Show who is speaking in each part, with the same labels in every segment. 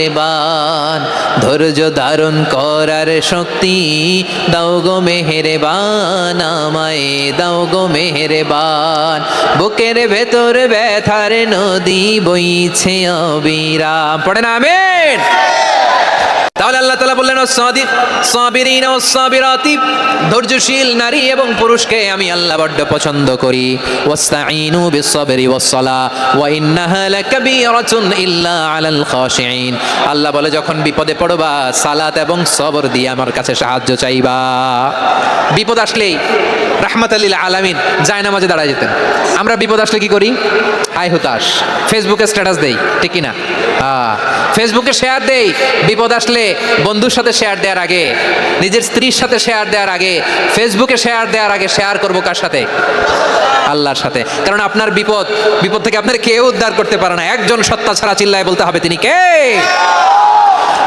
Speaker 1: মেহেরবান, ধৈর্য ধারণ করার শক্তি দাও গো মেহেরবান, আমায় দাও গো মেহেরবান। বুকের ভেতর ব্যথার নদী বইছে অবিরাম, পড়েন আমিন। তাহলে আল্লাহ তাআলা বললেন সাবিরিন ও সাবিরাতি, ধৈর্যশীল নারী এবং পুরুষকে আমি আল্লাহ বড্ড পছন্দ করি। ওয়াস্তাঈনু বিস-সাবরি ওয়াস-সালাহ ওয়া ইন্নাহা লাকাবীরাতুন ইল্লা আলাল খাশিঈন। আল্লাহ বলে যখন বিপদে পড়বা সালাত এবং সবর দিয়ে আমার কাছে সাহায্য চাইবা। বিপদ আসলেই রাহমাতাল লিল আলামিন জায়নামাজে দাঁড়ায় যেতেন। আমরা বিপদ আসলে কি করি? হায় হুতাশ, ফেসবুকে স্ট্যাটাস দেই, ঠিক কি না? ফেসবুকে শেয়ার দেই। বিপদ আসলে বন্ধুর সাথে শেয়ার দেওয়ার আগে, নিজের স্ত্রীর সাথে শেয়ার দেওয়ার আগে, ফেসবুকে শেয়ার দেওয়ার আগে শেয়ার করবো কার সাথে? আল্লাহর সাথে। কারণ আপনার বিপদ থেকে আপনার কেউ উদ্ধার করতে পারে না, একজন সত্তা ছাড়া চিল্লায় বলতে হবে তিনি কে।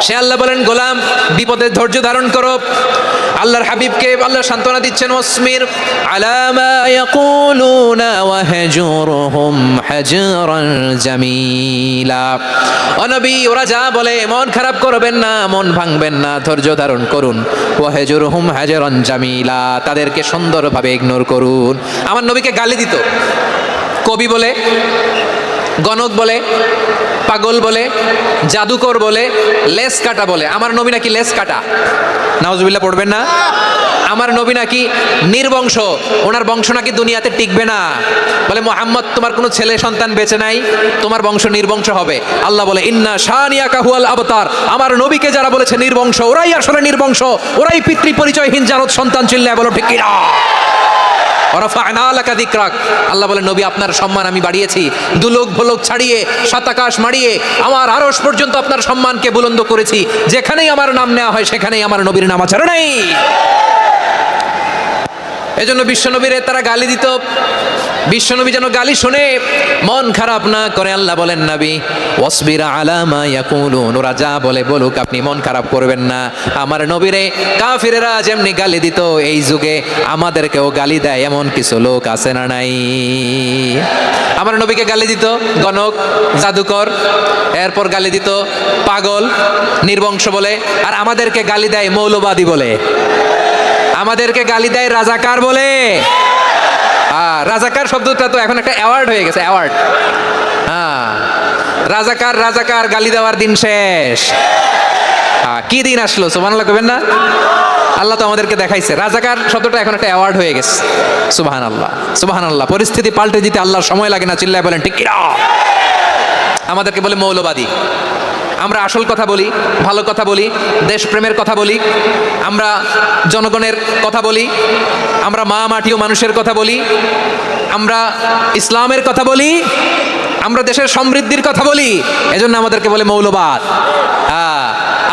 Speaker 1: সে আল্লাহ বলেন গোলাম বিপদে ধৈর্য ধারণ করো। আল্লাহর হাবিবকে আল্লাহ সান্ত্বনা দিচ্ছেন, ওয়াসমির আলা মা ইয়াকুলুনা ওয়াহজুরহুম হাজরান জামিলা। ও নবী, ওরা যা বলে মন খারাপ করবেন না, মন ভাঙবেন না, ধৈর্য ধারণ করুন। ওয়াহজুরহুম হাজরান জামিলা, তাদেরকে সুন্দরভাবে ইগনোর করুন। আমার নবীকে গালি দিত কবি বলে, গণক বলে, পাগল বলে, জাদুকর বলে, লেস কাটা বলে। আমার নবী নাকি লেস কাটা, নাউজুবিল্লাহ পড়বেন না। আমার নবী নাকি নির্বংশ, ওনার বংশ নাকি দুনিয়াতে টিকবে না। বলে মুহাম্মদ তোমার কোনো ছেলে সন্তান বেঁচে নাই, তোমার বংশ নির্বংশ হবে। আল্লাহ বলে ইন্না শানিয়াকা হুয়াল আবতার। আমার নবীকে যারা বলেছে নির্বংশ, ওরাই আসলে নির্বংশ, ওরাই পিতৃ পরিচয়হীন জারদ সন্তান। চিল্লায় বলো ঠিক কিনা? আল্লাহ বলেন নবী আপনার সম্মান আমি বাড়িয়েছি, দুলোক ভোলোক ছাড়িয়ে সাতাকাশ মারিয়ে আমার আরশ পর্যন্ত আপনার সম্মানকে বুলন্দ করেছি। যেখানেই আমার নাম নেওয়া হয় সেখানেই আমার নবীর নাম আছে, নাই? এজন্য বিশ্বনবীরে তারা গালি দিত। বিশ্বনবী যেন গালি শুনে মন খারাপ না করে আল্লাহ বলেন নবী ওয়াসবির আলা মা ইয়াকুলুন, ওরা যা বলে বলুক, আপনি মন খারাপ করবেন না। আমার নবীরে কাফিরেরা যেমনি গালি দিত, এই যুগে আমাদেরকেও গালি দেয় এমন কিছু লোক আছে না নাই? আমার নবীকে গালি দিত গণক, জাদুকর, এরপর গালি দিত পাগল, নির্বংশ বলে, আর আমাদেরকে গালি দেয় মৌলবাদী বলে, আমাদেরকে গালি দেয় রাজাকার বলে। রাজাকার শব্দটা তো এখন একটা অ্যাওয়ার্ড হয়ে গেছে, অ্যাওয়ার্ড। রাজাকার রাজাকার গালি দেওয়ার দিন শেষ। কি দিন আসলো সুবহানাল্লাহ কইবেন না? আল্লাহ তো আমাদেরকে দেখাইছে রাজাকার শব্দটা এখন একটা অ্যাওয়ার্ড হয়ে গেছে। সুবহানাল্লাহ সুবহানাল্লাহ। পরিস্থিতি পাল্টে দিতে আল্লাহর সময় লাগে না, চিল্লায় বলেন ঠিক কিনা? আমাদেরকে বলে মৌলবাদী। আমরা আসল কথা বলি, ভালো কথা বলি, দেশপ্রেমের কথা বলি, আমরা জনগণের কথা বলি, আমরা মা মাটি ও মানুষের কথা বলি, আমরা ইসলামের কথা বলি, আমরা দেশের সমৃদ্ধির কথা বলি। এজন্য আমাদেরকে বলে মৌলবাদ।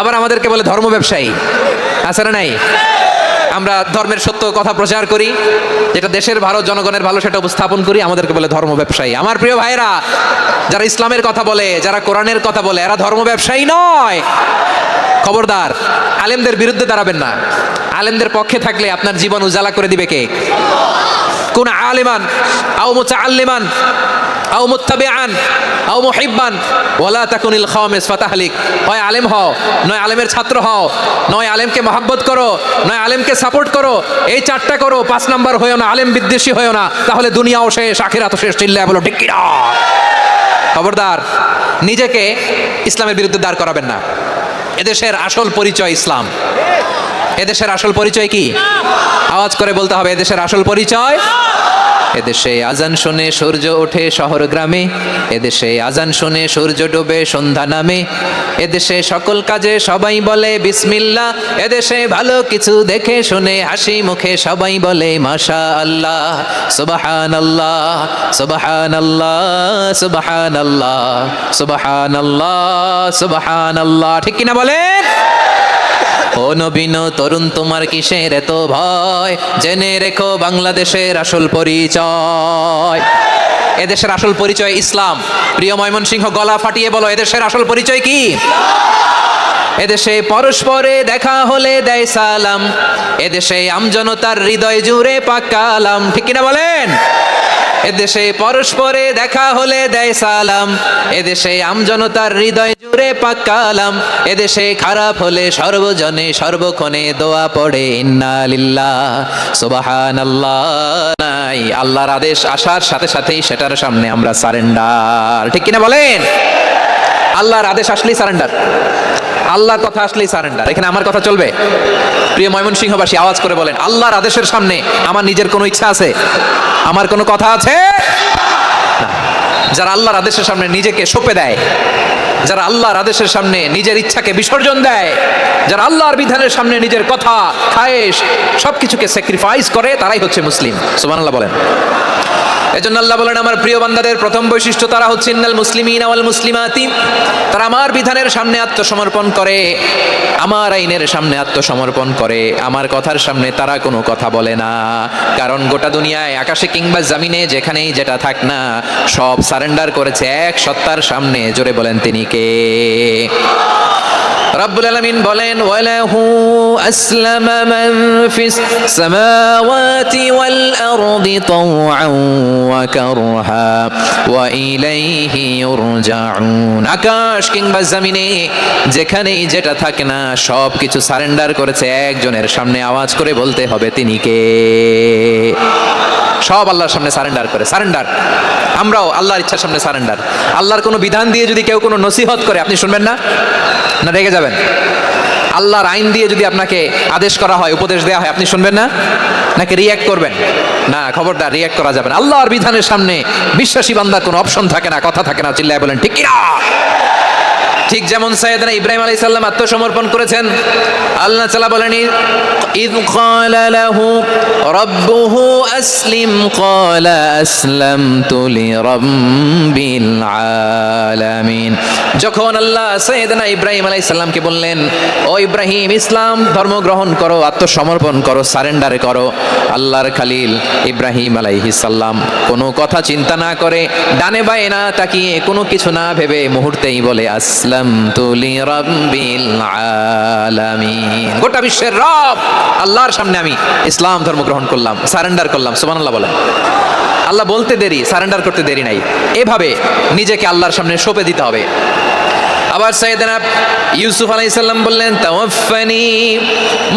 Speaker 1: আবার আমাদেরকে বলে ধর্ম ব্যবসায়ী, আছে না নাই? আমরা ধর্মের সত্য কথা প্রচার করি, যেটা দেশের ভালো জনগণের ভালো সেটা উপস্থাপন করি, আমাদেরকে বলে ধর্ম ব্যবসায়ী। আমার প্রিয় ভাইরা, যারা ইসলামের কথা বলে, যারা কোরআনের কথা বলে, এরা ধর্ম ব্যবসায়ী নয়। খবরদার, আলেমদের বিরুদ্ধে দাঁড়াবেন না। আলেমদের পক্ষে থাকলে আপনার জীবন উজালা করে দিবে কে? কোন আলেমান আও মুতাআল্লিমান আও মুত্তাবিআন আও মুহিব্বান ওয়ালা তাকুনিল খামিস ফাতাহলিক। হয় আলেম হও, নয় আলেমের ছাত্র হও, নয় আলেমকে মহব্বত করো, নয় আলেমকে সাপোর্ট করো। এই চারটা করো, 5 নাম্বার হয়েও না, আলেম বিদ্বেষী হয়েও না, তাহলে দুনিয়াও শেষ, আখিরাতও শেষ। চিল্লায় বলো ঠিক কিনা? খবরদার, নিজেকে ইসলামের বিরুদ্ধে দাঁড় করাবেন না। এদেশের আসল পরিচয় ইসলাম। এদেশের আসল পরিচয় কি? আওয়াজ করে বলতে হবে, এদেশের আসল পরিচয়। এদেশে আজান শুনে সূর্য ওঠে শহর গ্রামে, এদেশে আজান শুনে সূর্য ডোবে সন্ধ্যা নামে, এদেশে সকল কাজে সবাই বলে বিসমিল্লাহ, এদেশে ভালো কিছু দেখে শুনে হাসি মুখে সবাই বলে মাশাআল্লাহ, সুবহানাল্লাহ সুবহানাল্লাহ সুবহানাল্লাহ সুবহানাল্লাহ সুবহানাল্লাহ। ঠিক কিনা বলেন? ও নবীন তরুণ তোমার কিসের এত ভয়, জেনে রেখো বাংলাদেশের আসল পরিচয়। এদেশের আসল পরিচয় ইসলাম। প্রিয় ময়মনসিংহ, গলা ফাটিয়ে বলো, এদেশের আসল পরিচয় কি? এদেশে পরস্পরে দেখা হলে দেয় সালাম, এদেশে আমজনতার হৃদয় জুড়ে পাক কালাম। ঠিক কিনা বলেন? এদেশে পরস্পরে দেখা হলে দেয় সালাম, এদেশে আমজনতার হৃদয় জুড়ে পাক কালাম, এদেশে খারাপ হলে সর্বজনে সর্বক্ষণে দোয়া পড়ে ইন্না লিল্লাহ সুবহানাল্লাহ। নাই আল্লাহর আদেশ আসার সাথে সাথেই সেটার সামনে আমরা সারেন্ডার, ঠিক কিনা বলেন? আল্লাহর আদেশ আসলেই সারেন্ডার, আল্লাহর কথা আসলেই সারেন্ডার। এখানে আমার কথা চলবে? প্রিয় ময়মনসিংহবাসী আওয়াজ করে বলেন, আল্লাহর আদেশের সামনে আমার নিজের কোনো ইচ্ছা আছে? আমার কোনো কথা আছে? না। যারা আল্লাহর আদেশের সামনে নিজেকে সঁপে দেয়, যারা আল্লাহর আদেশের সামনে নিজের ইচ্ছাকে বিসর্জন দেয়, যারা আল্লাহর বিধানের সামনে নিজের কথা খায়েশ সবকিছুকে স্যাক্রিফাইস করে, তারাই হচ্ছে মুসলিম। সুবহানাল্লাহ বলেন। এজন্য আল্লাহ বলেন, আমার প্রিয় বান্দাদের প্রথম বৈশিষ্ট্য তারা হচ্ছে ইন্নাল মুসলিমিনা ওয়াল মুসলিমাতি, তারা আমার বিধানের সামনে আত্মসমর্পণ করে, আমার আইনের সামনে আত্মসমর্পণ করে, আমার কথার সামনে তারা কোনো কথা বলে না। কারণ গোটা দুনিয়ায় আকাশে কিংবা জমিনে যেখানেই যেটা থাক না, সব সারেন্ডার করেছে এক সত্তার সামনে। জোরে বলেন তিনি কে? রব্বুল আলামিন বলেন, ওয়ালাহু আসলামা মান ফিস সামাওয়াতি ওয়াল আরদি তাওআন ওয়া কারহা ওয়া ইলাইহি ইউরজাউন। আকাশ কিংবা জমিনে যেখানেই যেটা থাকে না, সব কিছু সারেন্ডার করেছে একজনের সামনে। আওয়াজ করে বলতে হবে তিনি কে? সব আল্লাহর সামনে সারেন্ডার করে। সারেন্ডার। আমরাও আল্লাহর ইচ্ছার সামনে সারেন্ডার। আল্লাহর কোনো বিধান দিয়ে যদি কেউ কোনো নসিহত করে, আপনি শুনবেন না? না রেগে যাবেন? আল্লাহর আইন দিয়ে যদি আপনাকে আদেশ করা হয়, উপদেশ দেওয়া হয়, আপনি শুনবেন না? নাকি রিয়্যাক্ট করবেন? না, খবরদার রিয়্যাক্ট করা যাবে না। আল্লাহর বিধানের সামনে বিশ্বাসী বান্দার কোনো অপশন থাকে না, কথা থাকে না। চিল্লায় বলেন ঠিক কিনা? ঠিক যেমন সাইয়েদনা ইব্রাহিম আলাইহিস সালাম আত্মসমর্পণ করেছেন। আল্লাহ তাআলা বলেন, ইয ক্বালা লাহু রাব্বুহু আসলিম ক্বালা আসলামতু লিরাব্বিল আলামিন। যখন আল্লাহ সাইয়েদনা ইব্রাহিম আলাইহিস সালামকে বললেন, ও ইব্রাহিম, ইসলাম ধর্ম গ্রহণ করো, আত্মসমর্পণ করো, সারেন্ডার করো, আল্লাহর খলিল ইব্রাহিম আলাইহিস সালাম কোনো কথা চিন্তা না করে, ডানে বায়ে না তাকিয়ে, কোনো কিছু না ভেবে মুহূর্তেই বলে, আসলামতু লিরাব্বিল আলামিন। গোটা বিশ্বের রব আল্লাহর সামনে আমি ইসলাম ধর্ম গ্রহণ করলাম, সারেন্ডার করলাম। সুবহানাল্লাহ বলেন। আল্লাহ বলতে দেরি, সারেন্ডার করতে দেরি নাই। এভাবে নিজেকে আল্লাহর সামনে সঁপে দিতে হবে। আবার সাইয়েদনা ইউসুফ আলাইহিস সালাম বললেন, তাওয়াফফানি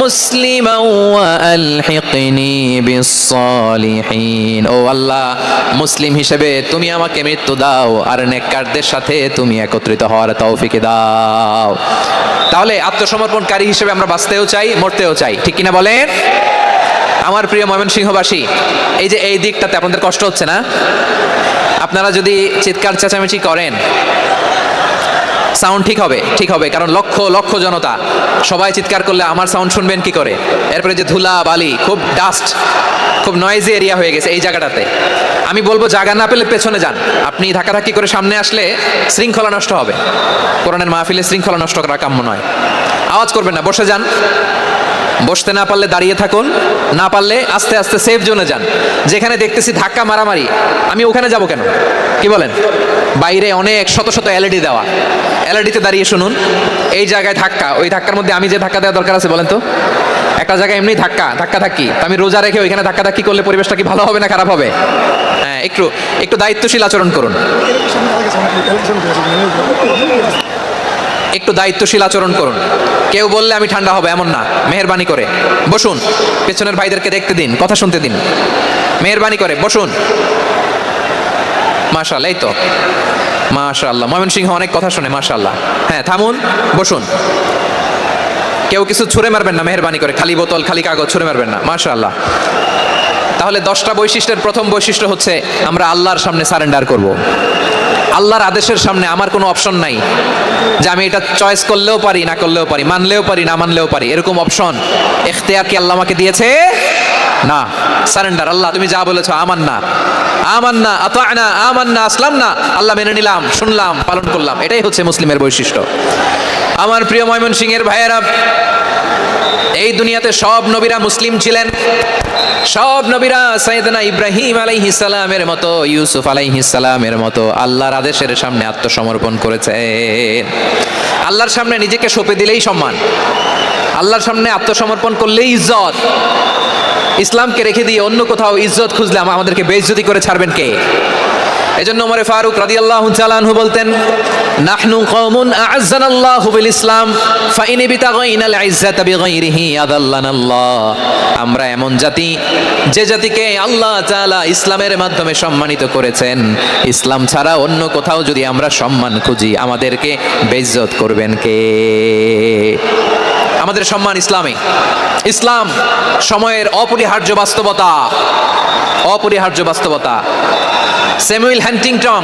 Speaker 1: মুসলিমান ওয়া আলহিকনি বিস সালিহিন। ও আল্লাহ, মুসলিম হিসেবে তুমি আমাকে মৃত্যু দাও, আর নেককারদের সাথে তুমি একত্রিত হওয়ার তৌফিক দাও। তাহলে আত্মসমর্পণকারী হিসেবে আমরা বাঁচতেও চাই, মরতেও চাই, ঠিক কিনা বলেন? আমার প্রিয় ময়মনসিংহবাসী, এই যে এই দিকটাতে আপনাদের কষ্ট হচ্ছে না? আপনারা যদি চিৎকার চেঁচামেচি করেন, সাউন্ড ঠিক হবে, ঠিক হবে, কারণ লক্ষ লক্ষ জনতা, সবাই চিৎকার করলে আমার সাউন্ড শুনবেন কি করে? এরপরে যে ধুলা বালি, খুব ডাস্ট, খুব নয়েজি এরিয়া হয়ে গেছে এই জায়গাটাতে। আমি বলবো জায়গা না পেলে পেছনে যান। আপনি ধাক্কাধাক্কি করে সামনে আসলে শৃঙ্খলা নষ্ট হবে। কোরআনের মাহফিলে শৃঙ্খলা নষ্ট করা কাম্য নয়। আওয়াজ করবেন না, বসে যান। বসতে না পারলে দাঁড়িয়ে থাকুন, না পারলে আস্তে আস্তে সেফ জোনে যান। যেখানে দেখতেছি ধাক্কা মারামারি, আমি ওখানে যাব কেন? কি বলেন? বাইরে অনেক শত শত এলইডি দেওয়া, এলইডিতে দাঁড়িয়ে শুনুন। এই জায়গায় ধাক্কা, ওই ধাক্কার মধ্যে আমি যে ধাক্কা দেওয়া দরকার আছে বলেন তো? একটা জায়গায় এমনি ধাক্কা ধাক্কি, আমি রোজা রেখে ওইখানে ধাক্কা ধাক্কি করলে পরিবেশটা কি ভালো হবে না খারাপ হবে? হ্যাঁ, একটু একটু দায়িত্বশীল আচরণ করুন, একটু দায়িত্বশীল আচরণ করুন। কেউ বললে আমি ঠান্ডা হবে এমন না, মেহেরবানি করে বসুন। পেছনের ভাইদেরকে দেখতে দিন, কথা শুনতে দিন, মেহেরবানি করে বসুন। মাশাআল্লাহ, এই তো মাশাআল্লাহ, ময়মনসিংহ অনেক কথা শুনে, মাশাআল্লাহ। হ্যাঁ, থামুন, বসুন। কেউ কিছু ছুঁড়ে মারবেন না, মেহেরবানি করে, খালি বোতল খালি কাগজ ছুঁড়ে মারবেন না, মাশাআল্লাহ। তাহলে 10টা বৈশিষ্ট্যের প্রথম বৈশিষ্ট্য হচ্ছে আমরা আল্লাহর সামনে সারেন্ডার করব। আল্লাহর আদেশের সামনে আমার কোনো অপশন নাই যে আমি এটা চয়েস করলেও পারি, না করলেও পারি, মানলেও পারি, না মানলেও পারি, এরকম অপশন ইখতিয়ার কি আল্লাহ আমাকে দিয়েছে? না। সারেন্ডার। আল্লাহ তুমি যা বলেছো, আমান্না আমান্না আতা'না আমান্না আসলামনা, আল্লাহ মেনে নিলাম, শুনলাম, পালন করলাম। এটাই হচ্ছে মুসলিমের বৈশিষ্ট্য। আমার প্রিয় ময়মনসিংহের ভাইয়েরা, এই দুনিয়াতে সব নবীরা মুসলিম ছিলেন। সব নবীরা সাইয়েদনা ইব্রাহিম আলাইহিস সালামের মতো, ইউসুফ আলাইহিস সালামের মতো আল্লাহর আদেশের সামনে আত্মসমর্পণ করেছেন। আল্লাহর সামনে নিজেকে সঁপে দিলেই সম্মান, আল্লাহর সামনে আত্মসমর্পণ করলেই ইজ্জত। ইসলামকে রেখে দিয়ে অন্য কোথাও ইজ্জত খুঁজলে আমাদেরকে বেইজ্জতি করে ছাড়বেন কে? এজন্য ওমরে ফারুক রাদিয়াল্লাহু তাআলা আনহু বলতেন, নাহনু কওমুন আ'আজ্জানাল্লাহু বিল ইসলাম ফাইন বিতাগাইনাল ইজ্জাতা বিগাইরিহি আযাল্লানাল্লাহ। আমরা এমন জাতি, যে জাতিকে আল্লাহ তাআলা ইসলামের মাধ্যমে সম্মানিত করেছেন, ইসলাম ছাড়া অন্য কোথাও যদি আমরা সম্মান খুঁজি আমাদেরকে বেইজ্জত করবেন কে? আমাদের সম্মান ইসলামে। ইসলাম সময়ের অপরিহার্য বাস্তবতা, অপরিহার্য বাস্তবতা। স্যামুয়েল হ্যান্টিংটন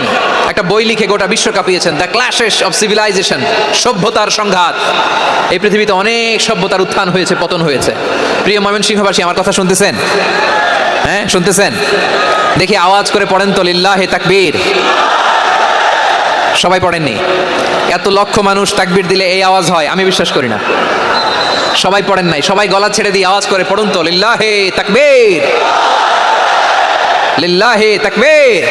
Speaker 1: একটা বই লিখে গোটা বিশ্ব কাঁপিয়েছেন, দ্য ক্ল্যাশেস অফ সিভিলাইজেশন, সভ্যতার সংঘাত। এই পৃথিবীতে অনেক সভ্যতার উত্থান হয়েছে, পতন হয়েছে। প্রিয় ময়মনসিংহবাসী, আমার কথা শুনতেছেন? হ্যাঁ, শুনতেছেন? দেখি আওয়াজ করে পড়েন তো, লিল্লাহে তাকবীর। সবাই পড়েননি? এত লক্ষ মানুষ তাকবীর দিলে এই আওয়াজ হয়? আমি বিশ্বাস করি না। সবাই পড়েন নাই? সবাই গলা ছেড়ে দিয়ে আওয়াজ করে পড়ুন তো, লিল্লাহে তাকবীর, লিল্লাহে তাকবীর,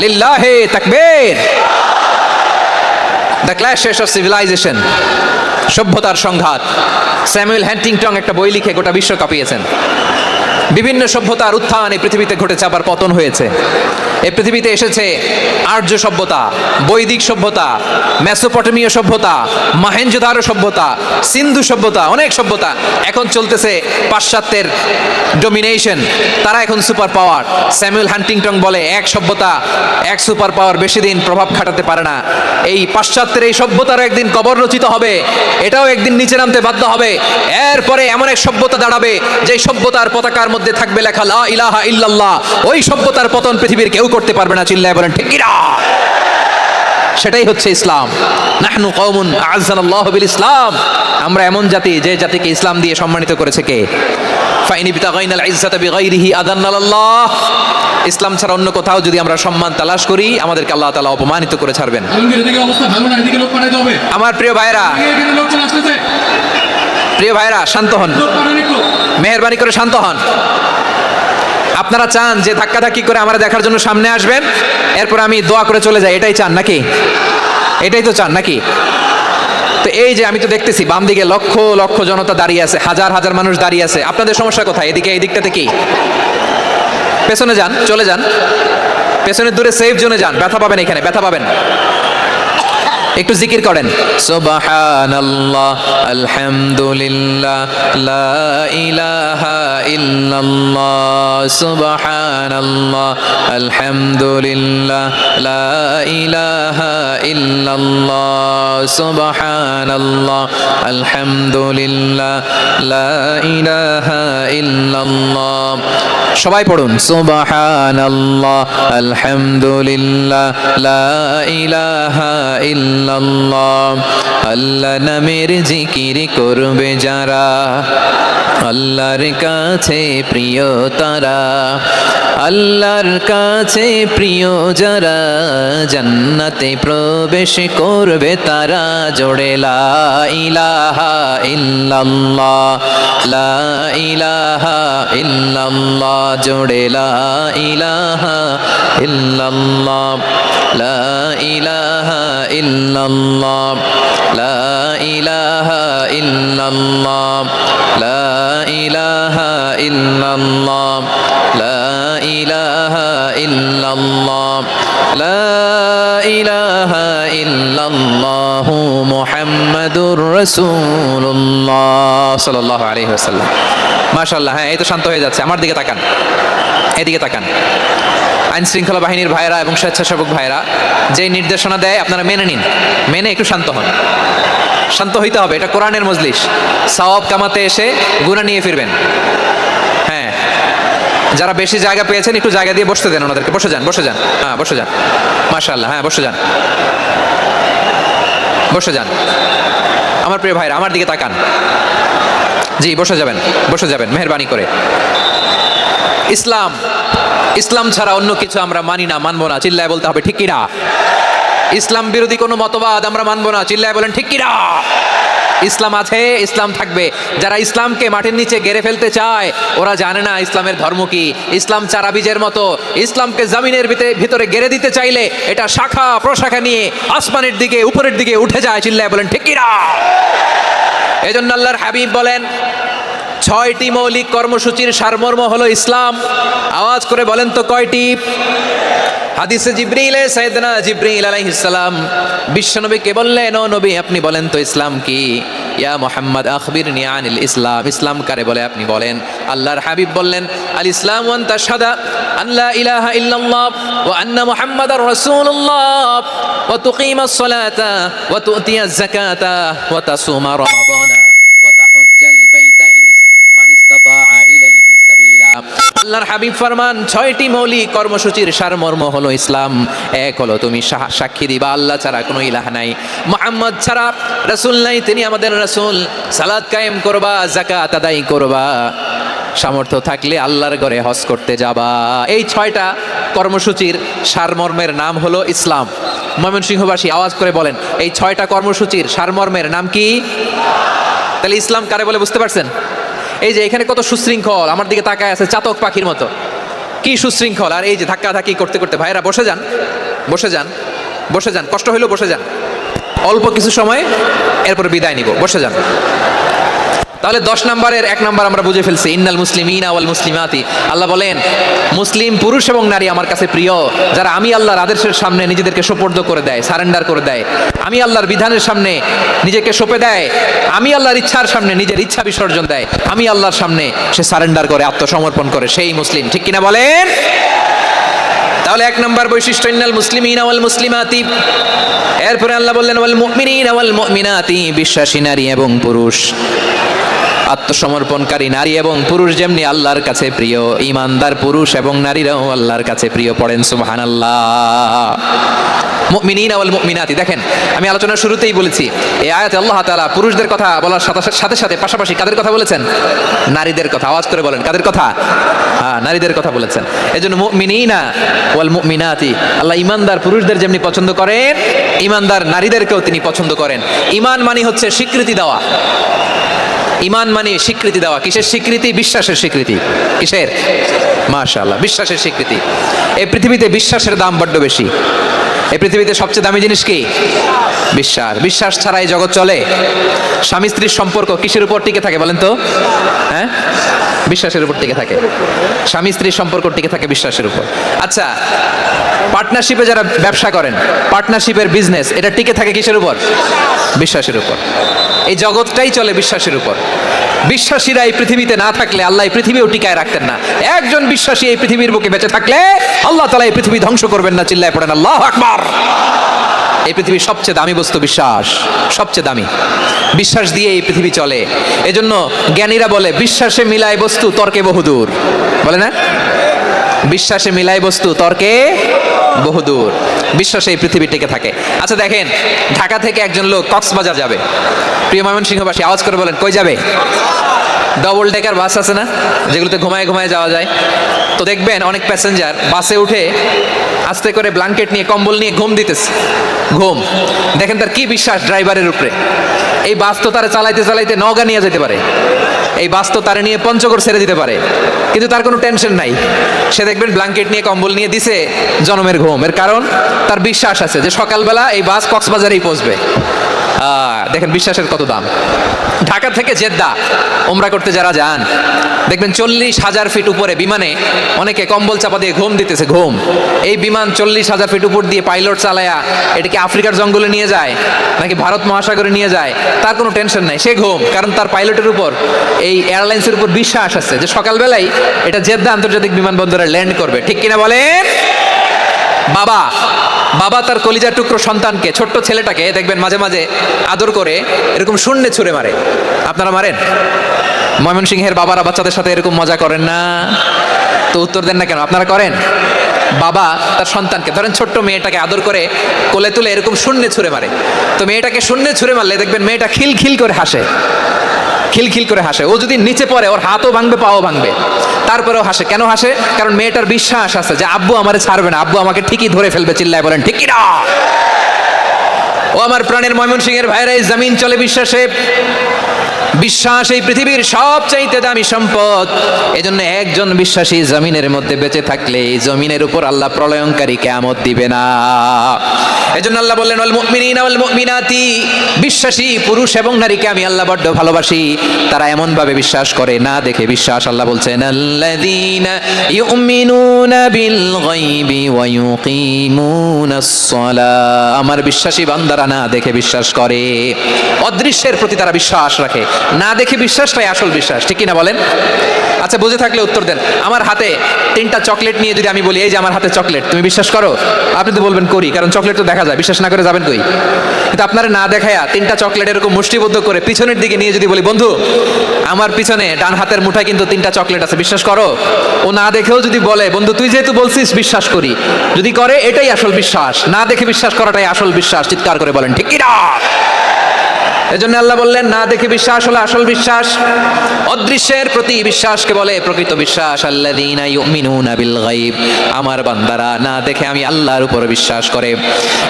Speaker 1: লিল্লাহে তাকবীর। দ্য ক্ল্যাশেস অফ সিভিলাইজেশন, সভ্যতার সংঘাত। স্যামুয়েল হ্যান্টিংটন একটা বই লিখে গোটা বিশ্ব কাঁপিয়েছেন। বিভিন্ন সভ্যতার উত্থান এই পৃথিবীতে ঘটেছে, আবার পতন হয়েছে। এই পৃথিবীতে এসেছে আর্য সভ্যতা, বৈদিক সভ্যতা, মেসোপটেমীয় সভ্যতা, মহেঞ্জোদারো সভ্যতা, সিন্ধু সভ্যতা, অনেক সভ্যতা। এখন চলতেছে পাশ্চাত্যের ডোমিনেশন, তারা এখন সুপার পাওয়ার। স্যামুয়েল হান্টিংটন বলে, এক সভ্যতা, এক সুপার পাওয়ার বেশি দিন প্রভাব খাটাতে পারে না। এই পাশ্চাত্যের এই সভ্যতারও একদিন কবর রচিত হবে, এটাও একদিন নিচে নামতে বাধ্য হবে। এরপরে এমন এক সভ্যতা দাঁড়াবে যে সভ্যতার পতাকার মধ্যে থাকবে লেখা লা ইলাহা ইল্লাল্লাহ। ওই সভ্যতার পতন পৃথিবীর কেউ করতে পারবে না। চিল্লায় বলেন ঠিক কিনা? সেটাই হচ্ছে ইসলাম। নাহনু কওমুন আ'আজ্জানাল্লাহু বিল ইসলাম। আমরা এমন জাতি, যে জাতিকে ইসলাম দিয়ে সম্মানিত করেছে কে? ফাইন বিতাগাইনাল ইজ্জাতা বিগাইরিহি আযাল্লানাল্লাহ। ইসলাম ছাড়া অন্য কোথাও যদি আমরা সম্মান তালাশ করি, আমাদেরকে আল্লাহ তাআলা অপমানিত করে ছাড়বেন। আমার প্রিয় ভাইরা, প্রিয় ভাইরা, শান্ত হন, মেহেরবানি করে শান্ত হন। আপনারা চান যে ধাক্কাধাক্কি করে আমরা দেখার জন্য সামনে আসবেন, এরপর আমি দোয়া করে চলে যাই, এটাই চান নাকি? এটাই তো চান নাকি? তো এই যে আমি তো দেখতেছি বাম দিকে লক্ষ লক্ষ জনতা দাঁড়িয়ে আছে, হাজার হাজার মানুষ দাঁড়িয়ে আছে। আপনাদের সমস্যা কোথায়? এদিকে, এই দিকটাতে কি? পেছনে যান, চলে যান, পেছনের দূরে সেফ জোনে যান। ব্যথা পাবেন, এখানে ব্যথা পাবেন। একটু জিকির করেন, সুবহানাল্লাহ, আলহামদুলিল্লাহ, লা ইলাহা ইল্লাল্লাহ, সুবহানাল্লাহ, আলহামদুলিল্লাহ, লা ইলাহা ইল্লাল্লাহ, সুবহানাল্লাহ, আলহামদুলিল্লাহ, লা ইলাহা ইল্লাল্লাহ। সবাই পড়ুন, সুবহানাল্লাহ, আলহামদুলিল্লাহ, লা ইলাহা ইল্লাল্লাহ। আল্লাহ নামের জিকির করবে যারা, আল্লাহর কাছে প্রিয় তারা, আল্লাহর কাছে প্রিয় যারা, জান্নাতে প্রবেশ করবে তারা। জোড়ে লা ইলাহা ইল্লাল্লাহ, লা ইলাহা ইল্লাল্লাহ, জোড়ে লা ইলাহা ইল্লাল্লাহ, লা ইলাহা ইল্লাল্লাহ, লা ইলাহা ইল্লাল্লাহ, লা ইলাহা ইল্লাল্লাহ, লা ইলাহা ইল্লাল্লাহ, লা ইলাহা ইল্লাল্লাহ, মুহাম্মাদুর রাসূলুল্লাহ সাল্লাল্লাহু আলাইহি ওয়াসাল্লাম। মাশাআল্লাহ। হ্যাঁ, এই তো শান্ত হয়ে যাচ্ছে। আমার দিকে তাকান, এদিকে তাকান। আইন শৃঙ্খলা বাহিনীর ভাইরা এবং স্বেচ্ছাসেবক ভাইরা যে নির্দেশনা দেয় আপনারা মেনে নিন, মেনে একটু শান্ত হন। শান্ত হইতে হবে, এটা কোরআনের মজলিস। সওয়াব কামাতে এসে গুনাহ নিয়ে ফিরবেন। হ্যাঁ, যারা বেশি জায়গা পেয়েছেন একটু জায়গা দিয়ে বসতে দেন ওনাদেরকে। বসে যান, বসে যান। হ্যাঁ, বসে যান। মাশাআল্লাহ। হ্যাঁ, বসে যান, বসে যান। আমার প্রিয় ভাইরা, আমার দিকে তাকান। জি, বসে যাবেন, বসে যাবেন মেহেরবানি করে। ইসলাম, ইসলাম ছাড়া অন্য কিছু আমরা মানি না, মানবো না। চিল্লায় বলতে হবে ঠিক কিনা? ইসলাম বিরোধী কোনো মতবাদ আমরা মানবো না। চিল্লায় বলেন ঠিক কিনা? ইসলাম আছে, ইসলাম থাকবে। যারা ইসলামকে মাটির নিচে গেড়ে ফেলতে চায় ওরা জানে না ইসলামের ধর্ম কি। ইসলাম চারা বীজের মতো, ইসলামকে জমিনের ভিতরে গেড়ে দিতে চাইলে এটা শাখা প্রশাখা নিয়ে আসমানের দিকে, উপরের দিকে উঠে যায়। চিল্লায় বলেন ঠিক কিনা? এজন্য আল্লাহর হাবিব বলেন, ছয়টি মৌলিক কর্মসূচির সারমর্ম হলো ইসলাম। আওয়াজ করে বলেন তো কয়টি? হাদিসে জিব্রিলে সাইয়েদনা জিব্রিল আলাইহিস সালাম বিশ্বনবীকে বললেন, ও নবী আপনি বলেন তো ইসলাম কি? ইয়া মুহাম্মদ আখবিরনি আনিল ইসলাম, ইসলাম কারে বলে আপনি বলেন। আল্লাহর হাবিব বললেন, আল ইসলাম ওয়ান তাশহাদা আন লা ইলাহা ইল্লাল্লাহ ওয়া আন্না মুহাম্মাদার রাসূলুল্লাহ ওয়া তুকিমাস সালাতা ওয়া তুতিয়াজ যাকাতা ওয়া তাসুমা রমাদানা ওয়া তাহুজ্জাল বাইতা মান ইসতাতাআ ইলাইহি সাবিলা। আল্লাহর হাবিব ফরমান, ছয়টি মৌলিক কর্মসূচির সারমর্ম হলো ইসলাম। এক হলো তুমি সাক্ষী দিবা আল্লাহ ছাড়া কোনো ইলাহ নাই, মুহাম্মদ ছাড়া রাসূল নাই, তিনি আমাদের রাসূল। সালাত কায়েম করবা, যাকাত আদায় করবা, সামর্থ্য থাকলে আল্লাহর ঘরে হজ করতে যাবা। এই ছয়টা কর্মসূচির সারমর্মের নাম হলো ইসলাম। ময়মনসিংহবাসী আওয়াজ করে বলেন, এই ছয়টা কর্মসূচির সারমর্মের নাম কি? তাহলে ইসলাম কারে বলে বুঝতে পারছেন? এই যে এখানে কত সুশৃঙ্খল, আমার দিকে তাকায় আছে চাতক পাখির মতো, কি সুশৃঙ্খল। আর এই যে ধাক্কাধাক্কি করতে করতে, ভাইরা বসে যান, বসে যান, বসে যান, কষ্ট হইলেও বসে যান, অল্প কিছু সময় এরপর বিদায় নিব, বসে যান। তাহলে 10 নম্বরের 1 নম্বর আমরা বুঝে ফেলছি, ইন্নাল মুসলিমিনা ওয়াল মুসলিমাতি। আল্লাহ বলেন মুসলিম পুরুষ এবং নারী আমার কাছে প্রিয়, যারা আমি আল্লাহর আদেশের সামনে নিজেদেরকে সোপর্দ করে দেয়, সারেন্ডার করে দেয়, আমি আল্লাহর বিধানের সামনে নিজেকে সঁপে দেয়, আমি আল্লাহর ইচ্ছার সামনে নিজের ইচ্ছা বিসর্জন দেয়, আমি আল্লাহর সামনে সে সারেন্ডার করে, আত্মসমর্পণ করে, সেই মুসলিম। ঠিক কিনা বলেন? তাহলে 1 নম্বর বৈশিষ্ট্য ইন্নাল মুসলিমিনা ওয়াল মুসলিমাতি। এরপরে আল্লাহ বললেন ওয়াল মুমিনিনা ওয়াল মুমিনাতি, বিশ্বাসী নারী এবং পুরুষ, আত্মসমর্পণকারী নারী এবং পুরুষ যেমনি আল্লাহর কাছে প্রিয়, ঈমানদার পুরুষ এবং নারীরাও আল্লাহর কাছে প্রিয়। পড়েন সুবহানাল্লাহ। মুমিনিনা ওয়াল মুমিনাতি। দেখেন আমি আলোচনার শুরুতেই বলেছি, এই আয়াতে আল্লাহ তাআলা পুরুষদের কথা বলার সাথে সাথে পাশাপাশি কাদের কথা বলেছেন? নারীদের কথা। আওয়াজ করে বলেন কাদের কথা? হ্যাঁ, নারীদের কথা বলেছেন। এজন্য মুমিনিনা ওয়াল মুমিনাতি, আল্লাহ ঈমানদার পুরুষদের যেমনি পছন্দ করেন, ঈমানদার নারীদেরকেও তিনি পছন্দ করেন। ঈমান মানে হচ্ছে স্বীকৃতি দেওয়া। ঈমান মানে স্বীকৃতি দেওয়া। কিসের স্বীকৃতি? বিশ্বাসের স্বীকৃতি। কিসের? মাশাআল্লাহ, বিশ্বাসের স্বীকৃতি। এই পৃথিবীতে বিশ্বাসের দাম বড্ড বেশি। এই পৃথিবীতে সবচেয়ে দামি জিনিস কি? বিশ্বাস। বিশ্বাস ছাড়া এই জগৎ চলে? স্বামী স্ত্রীর সম্পর্ক কিসের উপর টিকে থাকে বলেন তো? হ্যাঁ, বিশ্বাসের উপর টিকে থাকে। স্বামী স্ত্রীর সম্পর্ক টিকে থাকে বিশ্বাসের উপর। আচ্ছা, পার্টনারশিপে যারা ব্যবসা করেন, পার্টনারশিপের বিজনেস, এটা টিকে থাকে কিসের উপর? বিশ্বাসের উপর। এই জগৎটাই চলে বিশ্বাসের উপর। বিশ্বাসীরা এই পৃথিবীতে না থাকলে আল্লাহ এই পৃথিবীও টিকায় রাখতেন না। একজন বিশ্বাসী এই পৃথিবীর বুকে বেঁচে থাকলে আল্লাহ তাআলা এই পৃথিবী ধ্বংস করবেন না। চিল্লায় পড়েন আল্লাহু আকবার। এই পৃথিবীর সবচেয়ে দামি বস্তু বিশ্বাস, সবচেয়ে দামি। বিশ্বাস দিয়ে এই পৃথিবী চলে। এজন্য জ্ঞানীরা বলে বিশ্বাসে মিলায় বস্তু, তর্কে বহুদূর। বলে না? বিশ্বাসে মিলায় বস্তু, তর্কে বহুদূর। বিশ্বাসে এই পৃথিবী টিকে থাকে। আচ্ছা দেখেন, ঢাকা থেকে একজন লোক কক্সবাজার যাবে। প্রিয় ময়মনসিংহবাসী আওয়াজ করে বলেন কই যাবে? ডবল ডেকার বাস আছে না, যেগুলোতে ঘুমায় ঘুমায় যাওয়া যায়। তো দেখবেন অনেক প্যাসেঞ্জার বাসে উঠে আস্তে করে ব্ল্যাঙ্কেট নিয়ে, কম্বল নিয়ে ঘুম দিতেছে। ঘুম দেখেন তার কি বিশ্বাস ড্রাইভারের উপরে। এই বাস তো তারা চালাইতে চালাইতে নওগাঁ নিয়ে যেতে পারে, এই বাস তো তারা নিয়ে পঞ্চগড় ছেড়ে দিতে পারে, কিন্তু তার কোনো টেনশন নাই। সে দেখবেন ব্ল্যাঙ্কেট নিয়ে, কম্বল নিয়ে দিছে জনমের ঘুম। এর কারণ তার বিশ্বাস আছে যে সকালবেলা এই বাস কক্সবাজারেই পৌঁছবে। দেখেন বিশ্বাসের কত দাম। ঢাকা থেকে জেদ্দা ওমরা করতে যারা যান, দেখবেন 40,000 ফিট উপরে বিমানে অনেকে কম্বল চাপা দিয়ে ঘুম দিতেছে। ঘুম। এই বিমান 40,000 ফিট উপর দিয়ে পাইলট চালায়া এটাকে আফ্রিকার জঙ্গলে নিয়ে যায় নাকি ভারত মহাসাগরে নিয়ে যায়, তার কোনো টেনশন নাই। সে ঘুম, কারণ তার পাইলটের উপর, এই এয়ারলাইন্সের উপর বিশ্বাস আছে যে সকালবেলায় এটা জেদ্দা আন্তর্জাতিক বিমানবন্দরে ল্যান্ড করবে। ঠিক কিনা বলেন? বাবা তার কলিজার টুকরো সন্তানকে, ছোট্ট ছেলেটাকে দেখবেন মাঝে মাঝে আদর করে এরকম শূন্যে ছুঁড়ে মারে। আপনারা মারেন? ময়মনসিংহের বাবারা বাচ্চাদের সাথে এরকম মজা করেন না? তো উত্তর দেন না কেন? আপনারা করেন? বাবা তার সন্তানকে, ধরেন ছোট্ট মেয়েটাকে আদর করে কোলে তুলে এরকম শূন্যে ছুঁড়ে মারে। তো মেয়েটাকে শূন্যে ছুঁড়ে মারলে দেখবেন মেয়েটা খিলখিল করে হাসে, খিলখিল করে হাসে। ও যদি নিচে পড়ে ওর হাতও ভাঙবে, পাও ভাঙবে, তারপরেও হাসে। কেন হাসে? কারণ মেয়েটার বিশ্বাস আছে যে আব্বু আমারে ছাড়বে না, আব্বু আমাকে ঠিকই ধরে ফেলবে। চিল্লায় বলেন ঠিক কিনা? ও আমার প্রাণের ময়মনসিংহের ভাইরা, এই জমিন চলে বিশ্বাসে। বিশ্বাস এই পৃথিবীর সবচাইতে দামি সম্পদ। এজন্য একজন বিশ্বাসী জমিনের মধ্যে বেঁচে থাকলে এই জমিনের উপর আল্লাহ প্রলয়ঙ্কারী কিয়ামত দিবে না। এজন্য আল্লাহ বললেন ওয়াল মুমিনিনা ওয়াল মুমিনাতি, বিশ্বাসী পুরুষ এবং নারীকে আমি আল্লাহ বড্ড ভালোবাসি। তারা এমন ভাবে বিশ্বাস করে না দেখে বিশ্বাস। আল্লাহ বলছেন আল্লাযীনা ইউমিনুনা বিল গায়বি ওয়া ইউকিমুনাস সালাহ, আমার বিশ্বাসী বান্দারা না দেখে বিশ্বাস করে। অদৃশ্যের প্রতি তারা বিশ্বাস রাখে, না দেখে বিশ্বাসটাই আসল বিশ্বাস, ঠিক কিনা বলেন? আচ্ছা, বুঝে থাকলে উত্তর দেন। আমার হাতে 3টা চকলেট নিয়ে যদি আমি বলি এই যে আমার হাতে চকলেট, তুমি বিশ্বাস করো? আপনি তো বলবেন করি, কারণ চকলেট তো দেখা যায়, বিশ্বাস না করে যাবেন কই? কিন্তু আপনারা না দেখায়া 3টা চকলেট এরকম মুষ্টিবদ্ধ করে পিছনের দিকে নিয়ে যদি বলি বন্ধু আমার পিছনে ডান হাতের মুঠায় কিন্তু 3টা চকলেট আছে, বিশ্বাস করো? ও না দেখেও যদি বলে বন্ধু তুই যেহেতু বলছিস বিশ্বাস করি, যদি করে এটাই আসল বিশ্বাস, না দেখে বিশ্বাস করাটাই আসল বিশ্বাস। চিৎকার করে বলেন ঠিক কিনা? এজন্য আল্লাহ বললেন না দেখে বিশ্বাস হলো আসল বিশ্বাস। অদৃশ্যের প্রতি বিশ্বাসকে বলে প্রকৃত বিশ্বাস। আল্লাযীনা ইউমিনুনা বিল গায়ব, আমার বান্দারা না দেখে আমি আল্লাহর উপর বিশ্বাস করে।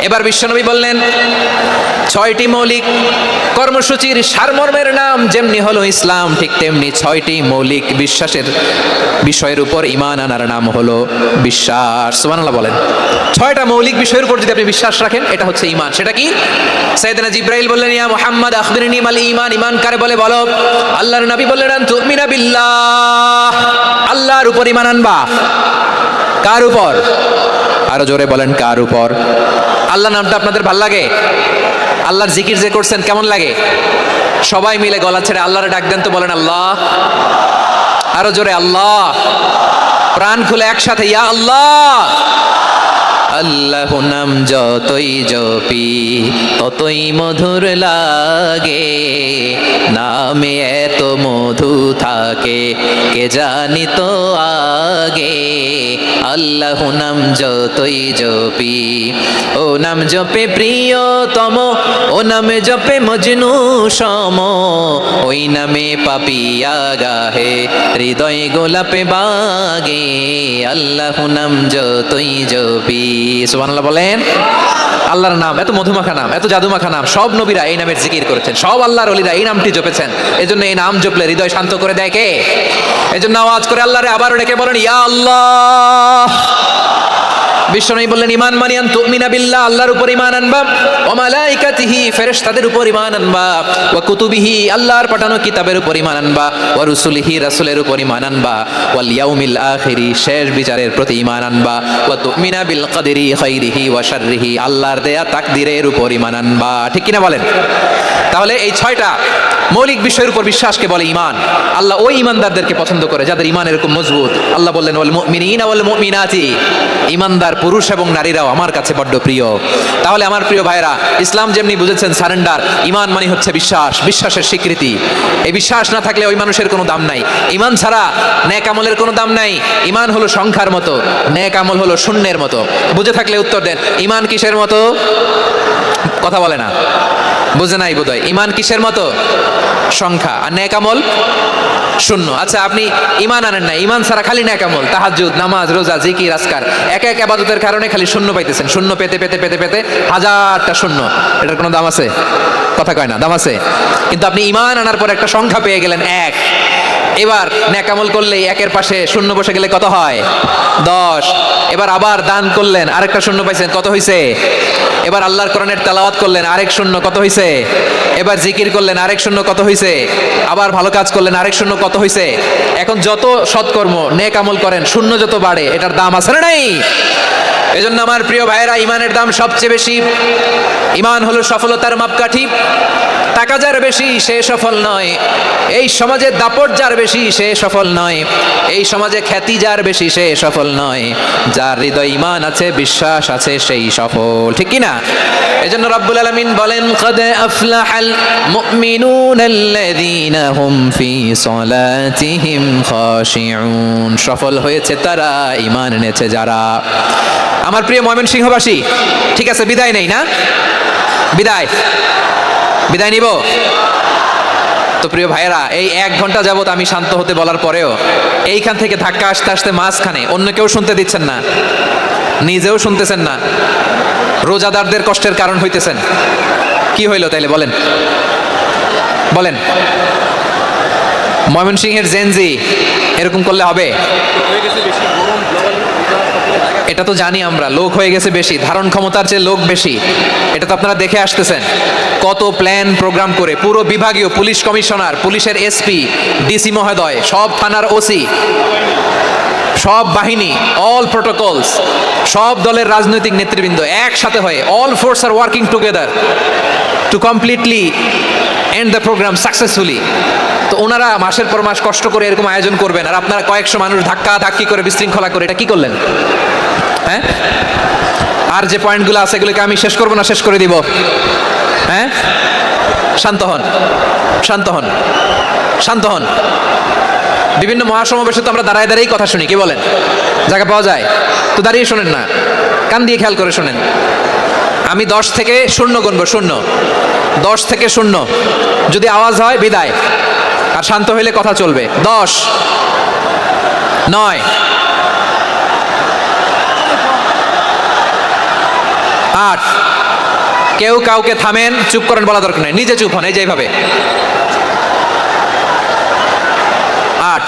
Speaker 1: এবার বিশ্বনবী বললেন 6টি মৌলিক কর্মসূচির সারমর্মের নাম যেমনি হলো ইসলাম, ঠিক তেমনি 6টি মৌলিক বিশ্বাসের বিষয়ের উপর ঈমান আনার নাম হলো বিশ্বাস। সুবহানাল্লাহ বলেন। 6টা মৌলিক বিষয়ের উপর যদি আপনি বিশ্বাস রাখেন এটা হচ্ছে ঈমান। সেটা কি? সাইয়েদনা জিবরাইল বললেন ইয়া মুহাম্মদ আখবিরনি মাল ঈমান, ঈমান কারে বলে বলো। আল্লাহর নবী বললেন তুমিনা বিল্লাহ, আল্লাহর উপর ঈমান আনবা। কার উপর? আরো জোরে বলেন কার উপর? আল্লাহ নামটা আপনাদের ভাল লাগে? আল্লাহর জিকির যে করছেন কেমন লাগে? সবাই মিলে গলা ছেড়ে আল্লাহর ডাক দেন তো, বলেন আল্লাহ। আরো জোরে আল্লাহ। প্রাণ খুলে একসাথে ইয়া আল্লাহ। আল্লাহ নাম যতই জপি ততই মধুর লাগে, নামে এত মধু থাকে কে জানি তো আগে। আল্লাহ নাম যতই জপি, ও নাম জপে প্রিয়তম, ও নামে জপে মজনু সম, ওই নামে পাপিয়া গাহে হৃদয় গোলাপে বাগে। আল্লাহ নাম যতই জপি। সুবহানাল্লাহ বলেন। আল্লাহর নাম এত মধুমাখা নাম, এত জাদুমাখা নাম, সব নবীরা এই নামের জিকির করেছেন, সব আল্লাহর ওলিরা এই নামটি জপেছেন। এজন্য এই নাম জপলে হৃদয় শান্ত করে দেয় কে? এজন্য আওয়াজ করে আল্লাহরে আবার ডেকে বলেন ইয়া আল্লাহ। বিশ্বনবী বললেন ঈমান মানে আন তুমিনা বিল্লাহ, আল্লাহর উপর ঈমান আনবা, ওয়া মালাইকাতিহি ফেরেশতাদের উপর ঈমান আনবা, ওয়া কুতুবিহি আল্লাহর পাঠানো কিতাবের উপর ঈমান আনবা, ওয়া রুসুলিহি রাসূলের উপর ঈমান আনবা, ওয়াল ইয়াউমিল আখিরি শেষ বিচারের প্রতি ঈমান আনবা, ওয়া তুমিনা বিল কদরি খাইরিহি ওয়া শাররিহি আল্লাহর দেয়া তাকদীরের উপর ঈমান আনবা। ঠিক কিনা বলেন? তাহলে এই 6টা মৌলিক বিষয়ের উপর বিশ্বাসকে বলে ঈমান। আল্লাহ ওই ঈমানদারদেরকে পছন্দ করে যাদের ঈমান এরকম মজবুত। আল্লাহ বললেন ওয়াল মুমিনিনা ওয়াল মুমিনাতি, ঈমানদার পুরুষ এবং নারীরাও আমার কাছে বড্ড প্রিয়। তাহলে আমার প্রিয় ভাইরা, ইসলাম যেমনি বুঝেছেন সারেন্ডার, ঈমান মানে হচ্ছে বিশ্বাস, বিশ্বাসের স্বীকৃতি। এই বিশ্বাস না থাকলে ওই মানুষের কোনো দাম নাই। ঈমান ছাড়া নেক আমলের কোনো দাম নাই। ঈমান হলো সংখ্যার মতো, নেক আমল হলো শূন্যের মতো। বুঝে থাকলে উত্তর দেন, ঈমান কিসের মতো? কথা বলে না, বুঝে নাই বোধহয়। ঈমান কিসের মতো? সংখ্যা। আর নেক আমল শূন্য। আচ্ছা, আপনি ঈমান আনেন না, ঈমান ছাড়া খালি নেক আমল, তাহাজ্জুদ, নামাজ, রোজা, জিকির, আজকার, এক এক ইবাদতের কারণে খালি শূন্য পাইতেছেন। শূন্য পেতে পেতে পেতে পেতে হাজারটা শূন্য। এটার কোনো দাম আছে? কথা কয় না, দাম আছে। কিন্তু আপনি ঈমান আনার পর একটা সংখ্যা পেয়ে গেলেন 1। এবার নেক আমল করলে একের পাশে শূন্য বসে গেলে কত হয়? 10। এবার আবার দান করলেন, আরেকটা শূন্য পাইছেন, কত হইছে? এবার আল্লাহর কোরআনের তেলাওয়াত করলেন, আরেক শূন্য, কত হইছে? এবার জিকির করলেন, আরেক শূন্য, কত হইছে? আবার ভালো কাজ করলেন, আরেক শূন্য, কত হইছে? এখন যত সৎকর্ম নেক আমল করেন শূন্য যত বাড়ে এটার দাম আছে না নাই? এজন্য আমার প্রিয় ভাইয়েরা, ঈমানের দাম সবচেয়ে বেশি। ঈমান হলো সফলতার মাপকাঠি। টাকা যার বেশি সে সফল নয়, এই সমাজে দাপট যার বেশি সে সফল নয়, এই সমাজে খ্যাতি যার বেশি সে সফল নয়, যার হৃদয় ঈমান আছে, বিশ্বাস আছে, সেই সফল। ঠিক কি না? এজন্য রব্বুল আলামিন বলেন কদ আফলাহাল মুমিনুনাল্লাযীনা হুম ফি সলাতিহিম খাশিউন, সফল হয়েছে তারা, ঈমান এনেছে যারা। আমার প্রিয় ময়মনসিংহবাসী, ঠিক আছে, বিদায় নেই না? বিদায় নিব তো? প্রিয় ভাইয়েরা, এই 1 ঘন্টা যাবত আমি শান্ত হতে বলার পরেও এইখান থেকে ধাক্কা আসতে আসতে মাঝখানে অন্য কেউ শুনতে দিচ্ছেন না, নিজেও শুনতেছেন না, রোজাদারদের কষ্টের কারণ হইতেছেন। কি হইল তাইলে বলেন? ময়মনসিংহের জেনজি এরকম করলে হবে? এটা তো জানি আমরা, লোক হয়ে গেছে বেশি, ধারণ ক্ষমতার চেয়ে লোক বেশি। এটা তো আপনারা দেখে আসতেছেন, কত প্ল্যান প্রোগ্রাম করে পুরো বিভাগীয় পুলিশ কমিশনার, পুলিশের এসপি, ডিসি মহোদয়, সব থানার ওসি, সব বাহিনী, অল প্রোটোকলস, সব দলের রাজনৈতিক নেতৃবৃন্দ একসাথে হয়ে all force are working together to completely end the program successfully. তো ওনারা মাসের পর মাস কষ্ট করে এরকম আয়োজন করবেন, আর আপনারা কয়েকশো মানুষ ধাক্কা ধাক্কি করে বিশৃঙ্খলা করে এটা কি করলেন? হ্যাঁ, আর যে পয়েন্টগুলো আছে এগুলোকে আমি শেষ করবো না শেষ করে দিব? হ্যাঁ, শান্ত হন, শান্ত হন, শান্ত হন। বিভিন্ন মহাসমাবেশে তো আমরা দাঁড়ায় দাঁড়িয়েই কথা শুনি, কি বলেন? জায়গা পাওয়া যায় তো দাঁড়িয়ে শোনেন না, কান দিয়ে খেয়াল করে শোনেন। আমি 10 থেকে 0 গুনবো, 0, 10 থেকে 0, যদি আওয়াজ হয় বিদায়, আর শান্ত হইলে কথা চলবে। 10, 9, 8, কেউ কাউকে থামেন, চুপ করেন বলা দরকার নেই, নিজে চুপ হন, এই যে এইভাবে। 8,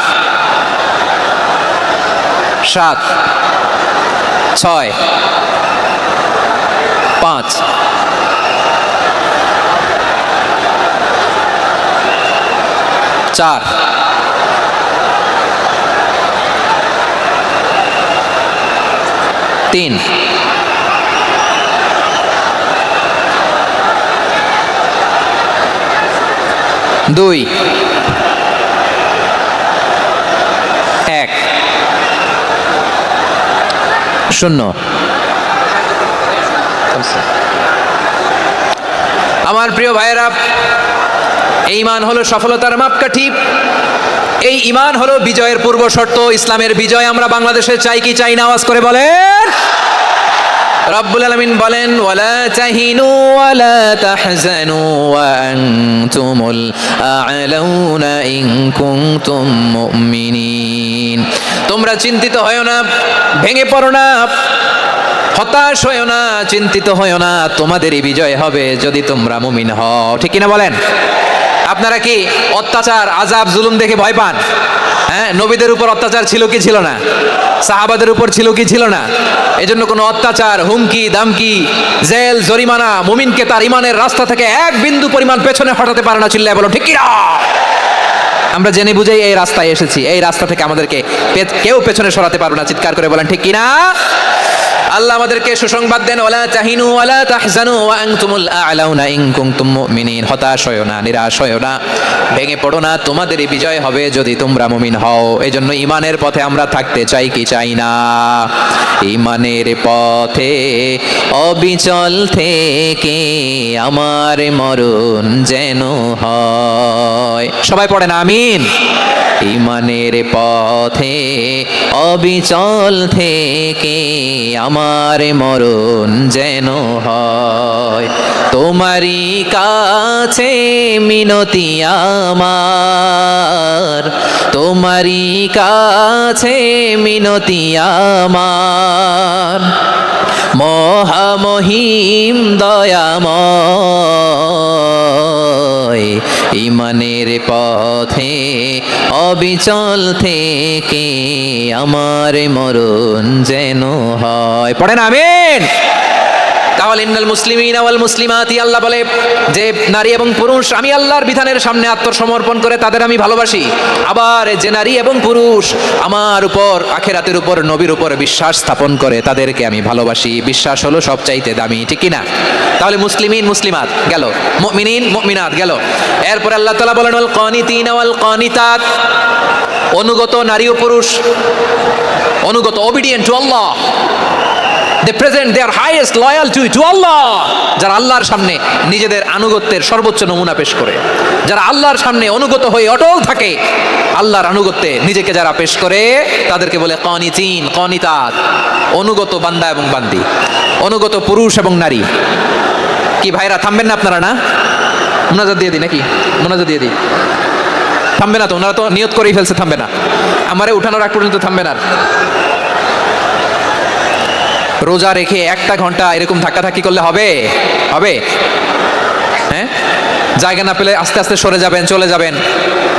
Speaker 1: 7, 6, 5, 4, 3, 2, 1, 0। আমার প্রিয় ভাইয়েরা, এই ঈমান হলো সফলতার মাপকাঠি, এই ঈমান হলো বিজয়ের পূর্ব শর্ত। ইসলামের বিজয় আমরা বাংলাদেশে চাই কি চাই না? আওয়াজ করে বলেন। রব্বুল আলামিন বলেন, ওয়ালা তাহিনু ওয়ালা তাহজানু ওয়া আনতুমুল আ'লাউনা ইন কুনতুম মুমিনিন। তোমরা চিন্তিত হয়ো না, ভেঙে পড়ো না, হতাশ হয়ো না, চিন্তিত হয়ো না, তোমাদেরই বিজয় হবে যদি তোমরা মুমিন হও। ঠিক কিনা বলেন? আপনারা কি অত্যাচার, আযাব, জুলুম দেখে ভয় পান? হ্যাঁ, নবীদের উপর অত্যাচার ছিল কি ছিল না? সাহাবাদের উপর ছিল কি ছিল না? এজন্য কোনো অত্যাচার, হুমকি দামকি, জেল, জরিমানা মুমিনকে তার ইমানের রাস্তা থেকে এক বিন্দু পরিমাণ পেছনে হটাতে পারে না। চিল্লায় বলো ঠিক কিনা? আমরা জেনে বুঝেই এই রাস্তায় এসেছি, এই রাস্তা থেকে আমাদেরকে কেউ পেছনে সরাতে পারবে না। চিৎকার করে বলেন ঠিক কিনা? আল্লাহ আমাদেরকে সুসংবাদ দেন, ওয়ালা তাহিনু ওয়ালা তাহজানু ওয়া আনতুমুল আ'লাউনা ইন কুনতুম মুমিনিন। হতাশ হয়ো না, নিরাশ হয়ো না, ভেঙে পড়ো না, তোমাদেরই বিজয় হবে যদি তোমরা মুমিন হও। এজন্য ঈমানের পথে আমরা থাকতে চাই কি চাই না? ঈমানের পথে অবিচল থেকে আমার মরণ যেন হয়। সবাই পড়েন আমিন। ঈমানের পথে অবিচল থেকে আমার মরণ যেন হয়। তোমারই কাছে মিনতি আমার, তোমারই কাছে মিনতি আমার, মহামহিম দয়াময়। ঈমানের পথে অবিচল থেকে আমার মরণ যেন হয়। পড়েন আমিন। তাহলে ইন্নাল মুসলিমিনা ওয়াল মুসলিমাতি, আল্লাহ বলে যে নারী এবং পুরুষ আমি আল্লাহর বিধানের সামনে আত্মসমর্পণ করে তাদের আমি ভালোবাসি। আবার যে নারী এবং পুরুষ আমার উপর, আখিরাতের উপর, নবীর উপর বিশ্বাস স্থাপন করে তাদেরকে আমি ভালোবাসি। বিশ্বাস হলো সবচাইতে দামি, ঠিক কি না? তাহলে মুসলিমিন মুসলিমাত গেল, মুমিনিন মুমিনাত গেল। এরপর আল্লাহ তাআলা বলেন ওয়াল কানিতিনা ওয়াল কানিতাত, অনুগত নারী ও পুরুষ, অনুগত, obedient to Allah. They present their highest loyalty to Allah. যারা আল্লাহর সামনে নিজেদের আনুগত্যের সর্বোচ্চ নমুনা পেশ করে, যারা আল্লাহর সামনে অনুগত হয়ে অটল থাকে, আল্লাহর আনুগত্যে নিজেকে যারা পেশ করে তাদেরকে বলে কানিতিন, কানিতাত, অনুগত বান্দা এবং বান্দি, অনুগত পুরুষ এবং নারী। কি ভাইরা থামবেন না আপনারা? না, মোনাজাত দিয়ে দিই নাকি? মোনাজাত দিয়ে দিই। থামবে না তো? ওনারা তো নিয়ত করেই ফেলছে থামবে না। আমারে উঠানোর আগ পর্যন্ত থামবে না। রোজা রেখে 1 ঘন্টা এরকম ধাক্কাধাক্কি করলে হবে? হবে? হ্যাঁ, জায়গা না পেলে আস্তে আস্তে সরে যাবেন, চলে যাবেন।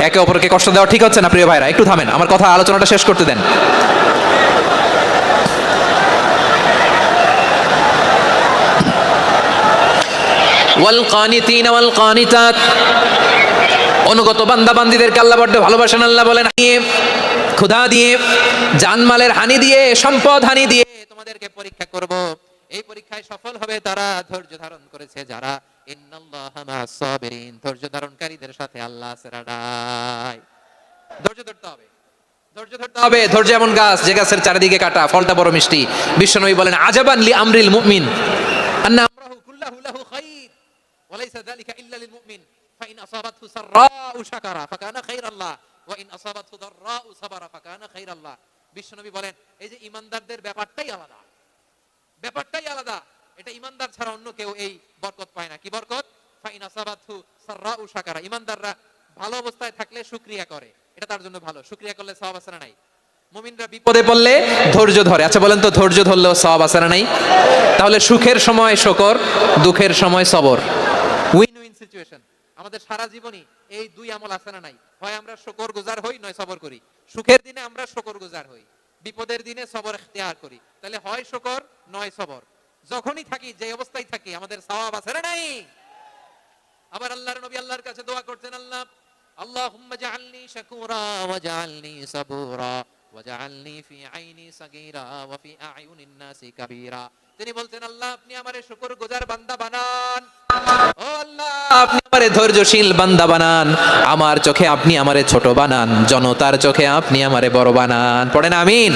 Speaker 1: একে অপরকে কষ্ট দেওয়া ঠিক হচ্ছে না প্রিয় ভাইরা, একটু থামেন, আমার কথা আলোচনাটা শেষ করতে দেন। ওয়াল কানিতিনা ওয়াল কানিতাত, অনুগত বান্দা বান্দীদেরকে আল্লাহ বড্ড ভালোবাসেন। আল্লাহ বলেন, ক্ষুধা দিয়ে, জানমালের হানি দিয়ে, সম্পদ হানি দিয়ে তোমাদেরকে পরীক্ষা করব। এই পরীক্ষায় সফল হবে তারা ধৈর্য ধারণ করেছে যারা। ইন্নাল্লাহা মা'আস সাবিরিন, ধৈর্য ধারণকারীদের সাথে আল্লাহ আছে রাডাই। ধৈর্য ধরতে হবে, ধৈর্য ধরতে হবে। ধৈর্য এমন গাছ যে গাছের চারিদিকে কাটা, ফলটা বড় মিষ্টি। বিশ্বনবী বলেন, আজাবান লি আমরিল মুমিন আন্না আমরাহু কুল্লাহু লাহু খায়র ওয়া লাইসা যালিকা ইল্লা লিল মুমিন ফাইন আসাবাতহু সাররাউ শাকারা ফাকানা খায়রাল্লাহ ওয়া ইন আসাবাতহু দাররাউ সাবারা ফাকানা খায়রাল্লাহ। বিশ্বনবী বলেন, এই যে ঈমানদারদের ব্যাপারটাই আলাদা, ব্যাপারটাই আলাদা। এটা ঈমানদার ছাড়া অন্য কেউ এই বরকত পায় না। কি বরকত? ফাইন আসাবাতহু সাররাউ শাকারা, ঈমানদাররা ভালো অবস্থায় থাকলে শুকরিয়া করে, এটা তার জন্য ভালো। শুকরিয়া করলে সওয়াব আছে না নাই? মুমিনরা বিপদে পড়লে ধৈর্য ধরে। আচ্ছা বলেন তো, ধৈর্য ধরলেও সওয়াব আছে না নাই? তাহলে সুখের সময় শুকর, দুঃখের সময় সবর, উইন উইন সিচুয়েশন। আমাদের সারা জীবনই এই দুই আমল আছে না নাই? হয় আমরা শুকর গুজার হই, নয় সবর করি। সুখের দিনে আমরা শুকর গুজার হই, বিপদের দিনে সবর ইখতিয়ার করি। তাহলে হয় শুকর নয় সবর। যখনই থাকি, যে অবস্থায় থাকি, আমাদের সওয়াব আছে না নাই? আবার আল্লাহর নবী আল্লাহর কাছে দোয়া করতেন, আল্লাহ আল্লাহুম্মা জাআলনি শাকুরা ওয়া জাআলনি সাবুরা ওয়া জাআলনি ফি আইনি সাগীরা ওয়া ফি আ'য়ুনিন নাসি কাবীরা। তিনি বলতেন, আল্লাহ আপনি আমারে শুকরগুজার বান্দা বানান, ও আল্লাহ আপনি আমারে ধৈর্যশীল বান্দা বানান, আমার চোখে আপনি আমারে ছোট বানান, জনতার চোখে আপনি আমারে বড় বানান। পড়েন আমিন।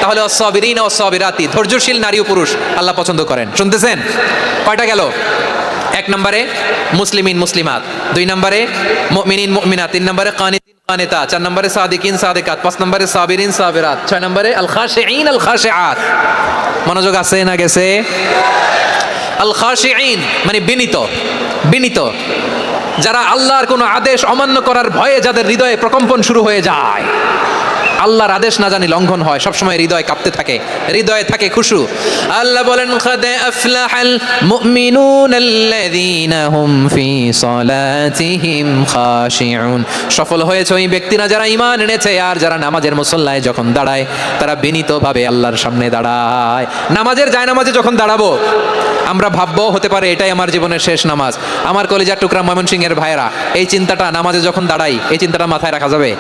Speaker 1: তাহলে as-সাবিরিন ওয়া as-সাবিরাতি, ধৈর্যশীল নারী ও পুরুষ আল্লাহ পছন্দ করেন। শুনতেছেন? কয়টা গেল? এক নম্বরে মুসলিমিন মুসলিমাত, দুই নম্বরে মুমিনিন মুমিনাত, তিন নম্বরে কানিতিন কানিতাত, চার নম্বরে সাদিকিন সাদিকাত, পাঁচ নম্বরে সাবিরিন সাবিরাত, ছয় নম্বরে আল খাশিঈন আল খাশিআত। মনোযোগ আছে না গেছে? আল খাশিঈন মানে বিনীত, বিনীত, যারা আল্লাহর কোনো আদেশ অমান্য করার ভয়ে যাদের হৃদয়ে প্রকম্পন শুরু হয়ে যায়, আল্লাহর আদেশ না জানি লঙ্ঘন হয়, সবসময় হৃদয় কাঁপতে থাকে, হৃদয়ে থাকে খুশু। আল্লাহ বলেন, কাদ আফলাহাল মুমিনুনাল্লাযীনা হুম ফি সালাতিহিম খাশিউন, সফল হয়েছে ওই ব্যক্তিরা যারা ঈমান এনেছে আর যারা নামাজের মুসল্লায় যখন দাঁড়ায় তারা বিনীতভাবে আল্লাহর সামনে দাঁড়ায়। নামাজের জায়নামাজে যখন দাঁড়াবো আমরা ভাববো হতে পারে এটাই আমার জীবনের শেষ নামাজ। আমার কলিজার টুকরা ময়মনসিংহের ভাইরা, এই চিন্তাটা নামাজে যখন দাঁড়াই, এই চিন্তাটা মাথায় রাখা যাবে?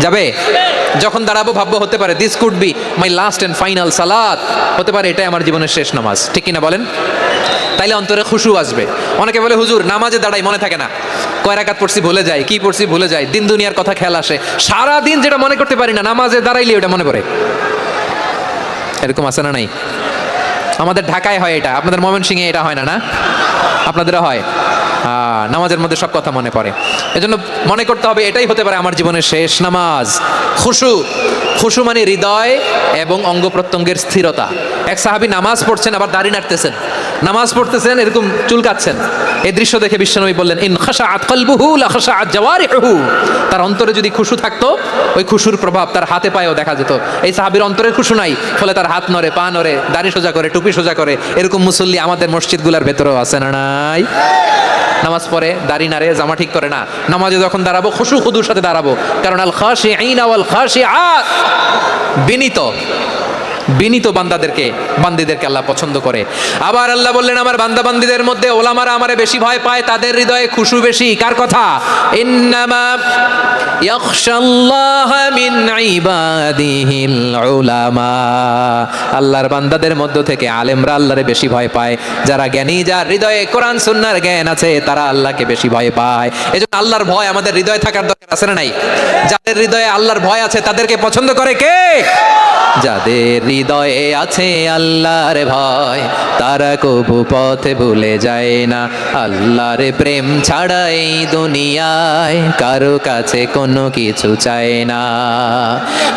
Speaker 1: যাবে? যখন দাঁড়াবো ভাববো হতে পারে this could be my last and final সালাত, হতে পারে এটাই আমার জীবনের শেষ নামাজ। ঠিক কিনা বলেন? তাইলে অন্তরে খুশু আসবে। অনেকে বলে, হুজুর নামাজে দাঁড়াই মনে থাকে না, কয় রাকাত পড়ছি ভুলে যায়, কি পড়ছি ভুলে যায়, দিন দুনিয়ার কথা খেয়াল আসে, সারা দিন যেটা মনে করতে পারি না নামাজে দাঁড়াইলে ওটা মনে পড়ে। এরকম আছে না নাই? আমাদের ঢাকায় হয় এটা, আপনাদের ময়মনসিংহে এটা হয় না? না আপনাদেরও হয়? নামাজের মধ্যে সব কথা মনে পড়ে। এজন্য মনে করতে হবে এটাই হতে পারে আমার জীবনের শেষ নামাজ। খুশু, খুশু মানে হৃদয় এবং অঙ্গ প্রত্যঙ্গের স্থিরতা। এক সাহাবী নামাজ পড়ছেন আবার দাড়ি নাড়তেছেন, নামাজ পড়তেছেন এরকম চুলকাচ্ছেন। এই দৃশ্য দেখে বিশ্বনবী বললেন, ইন খাশাআত কলবুহু লা খাশাআত জাওয়ারিহুহু, তার অন্তরে যদি খুশু থাকতো ওই খুশুর প্রভাব তার হাতে পায়েও দেখা যেত। এই সাহাবীর অন্তরে খুশু নাই, ফলে তার হাত নড়ে, পা নড়ে, দাড়ি সোজা করে, টুপি সোজা করে। এরকম মুসল্লি আমাদের মসজিদগুলোর ভেতরেও আছে না নাই? নামাজ পড়ে, দাড়ি নাড়ে, জামা ঠিক করে না, নামাজে যখন দাঁড়াবো খুশু খুদুর সাথে দাঁড়াবো, কারণ আল খাশিঈনা ওয়াল খাশিআত, বিনীত, বিনীত বান্দাদেরকে, বান্দীদেরকে আল্লাহ পছন্দ করে। আবার আল্লাহ বললেন, আমার বান্দা বান্দীদের মধ্যে ওলামারা আমারে বেশি ভয় পায়, তাদের হৃদয়ে খুশু বেশি। কার কথা? ইন্নামা ইয়াখশাল্লাহ মিন ইবাদিহিল উলামা, আল্লাহর বান্দাদের মধ্য থেকে আলেমরা আল্লাহরে বেশি ভয় পায়। যারা জ্ঞানী, যার হৃদয়ে কোরআন সুন্নাহর জ্ঞান আছে, তারা আল্লাহকে বেশি ভয় পায়। এজন্য আল্লাহর ভয় আমাদের হৃদয়ে থাকার দরকার আছে না নাই? যাদের হৃদয়ে আল্লাহর ভয় আছে তাদেরকে পছন্দ করে কে? যাদের হৃদয়ে আছে আল্লাহর ভয়, তারা কবু পথে ভুলে যায় না। আল্লাহর প্রেম ছাড়া এই দুনিয়ায় কারো কাছে কোনো কিছু চায় না।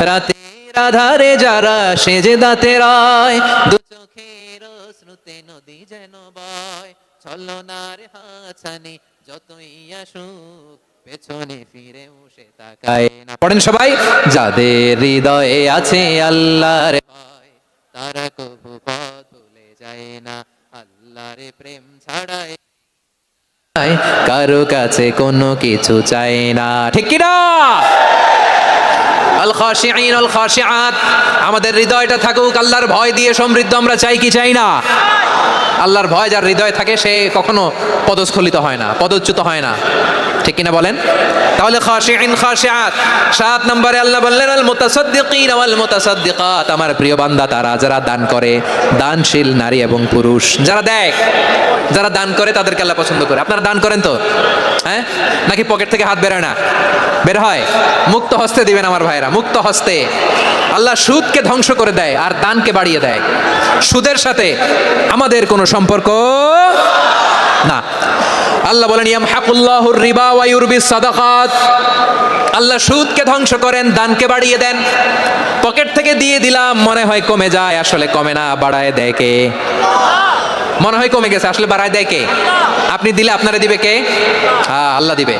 Speaker 1: রাতের আধারে যারা সেজদাতে রয়, দু চোখের শ্রুতে নদী যেন বয়, ছলনার হাতছানি যতই আসুক পেছনে ফিরে সে তাকায় না। পড়েন সবাই, যাদের হৃদয়ে আছে আল্লাহর ভয়, তারা কবু পথ ভুলে যায় না। আল্লাহর প্রেম ছাড়া কারো কাছে কোনো কিছু চাই না, ঠিক কি না? আল খাশিঈন আল খাশিআত, আমাদের হৃদয়টা থাকুক আল্লাহর ভয় দিয়ে সমৃদ্ধ। আমরা চাই কি চাই না? আল্লাহর ভয় যার হৃদয়ে থাকে সে কখনো পদস্খলিত হয় না, পদচ্যুত হয় না, ঠিক কিনা বলেন? তাহলে খাশিঈন খাশিআত। 7 নম্বরে আল্লাহ বললেন আল মুতাসাদ্দিকিন ওয়াল মুতাসাদ্দিকাত, আমার প্রিয় বান্দা তারা যারা দান করে, দানশীল নারী এবং পুরুষ যারা দেয়, যারা দান করে তাদেরকে আল্লাহ পছন্দ করে। আপনারা দান করেন তো? হ্যাঁ, নাকি পকেট থেকে হাত বের হয় না? বের হয়। মুক্ত হস্তে দিবেন আমার ভাইরা, মুক্ত হস্তে। আল্লাহ সুদকে ধ্বংস করে দেয় আর দানকে বাড়িয়ে দেয়। সুদের সাথে আমাদের কোনো সম্পর্ক না। আল্লাহ বলেন ইয়ামহাকুল্লাহুর রিবা ওয়া ইউরবিস সাদাকাত, আল্লাহ সুদকে ধ্বংস করেন, দানকে বাড়িয়ে দেন। পকেট থেকে দিয়ে দিলাম মনে হয় কমে যায়, আসলে কমে না, বাড়ায় দেয় কে? মনে হয় কমে গেছে, আসলে বাড়ায় দেয় কে? আপনি দিলে আপনারে দিবে কে? হ্যাঁ, আল্লাহ দিবে।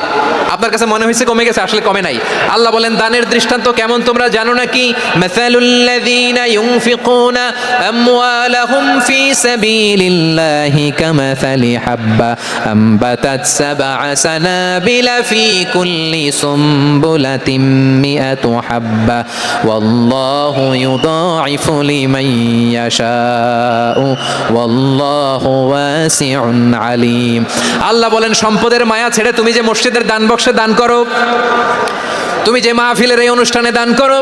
Speaker 1: আপনার কাছে মনে হয়েছে কমে গেছে, আসলে কমে নাই। আল্লাহ বলেন দানের দৃষ্টান্ত কেমন তোমরা জানো নাকি? মাসালুল্লাযীনা ইউনফিকুনা আমওয়ালাহুম ফি সাবিলিল্লাহি কামাসালি হাব্বা আমবাতাত সাবআ সানাবিলা ফি কুল্লি সুমবুলাতিন মিআতু হাব্বা ওয়াল্লাহু ইউদাঈফু লিমান ইয়াশাউ ওয়াল্লাহু ওয়াসিউন আলিম। আল্লাহ বলেন সম্পদের মায়া ছেড়ে তুমি যে মসজিদের দান বক্সে দান করো, তুমি যে মাহফিলের এই অনুষ্ঠানে দান করো,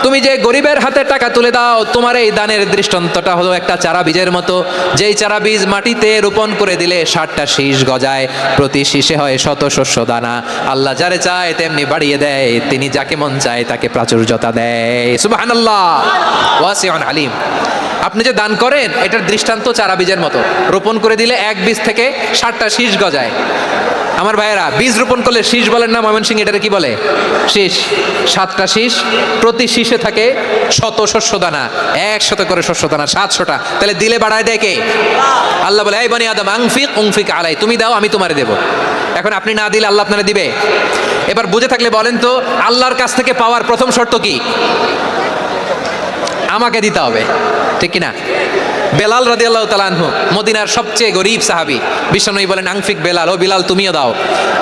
Speaker 1: তুমি যে গরিবের হাতে টাকা তুলে দাও, তোমার এই দানের দৃষ্টান্তটা হলো একটা চারা বীজের মতো। যেই চারা বীজ মাটিতে রোপণ করে দিলে 60টা শীষ গজায়, প্রতি শীষে হয় শত শস্য দানা। আল্লাহ যারে চায় তেমনি বাড়িয়ে দেয়, তিনি যাকে মন চায় তাকে প্রাচুর্যতা দেয়। সুবহানাল্লাহ, ওয়াসিউন আলিম। আপনি যে দান করেন এটার দৃষ্টান্ত চারা বীজের মতো, রোপণ করে দিলে এক বীজ থেকে 60টা শীষ গজায়। আমার ভাইয়েরা, বীজ রোপণ করলে শীষ বলেন না ময়মনসিংহ, এটাকে কি বলে? শীষ। 7টা শীষ, প্রতি শীষে থাকে শত শস্য দানা, 100 করে শস্য দানা, 700টা। তাহলে দিলে বাড়ায় দেয় কে? আল্লাহ বলে এই বনি আদম আনফিক উনফিক আলাই, তুমি দাও আমি তোমারে দেব। এখন আপনি না দিলে আল্লাহ আপনারে দিবে? এবার বুঝে থাকলে বলেন তো, আল্লাহর কাছ থেকে পাওয়ার প্রথম শর্ত কি? আমাকে দিতে হবে, ঠিক কিনা? বেলাল রাদিয়াল্লাহু তাআলা আনহু মদিনার সবচেয়ে গরীব সাহাবী, বিশ্বনবী বলেন আনফিক বেলাল, ও বিলাল তুমিও দাও।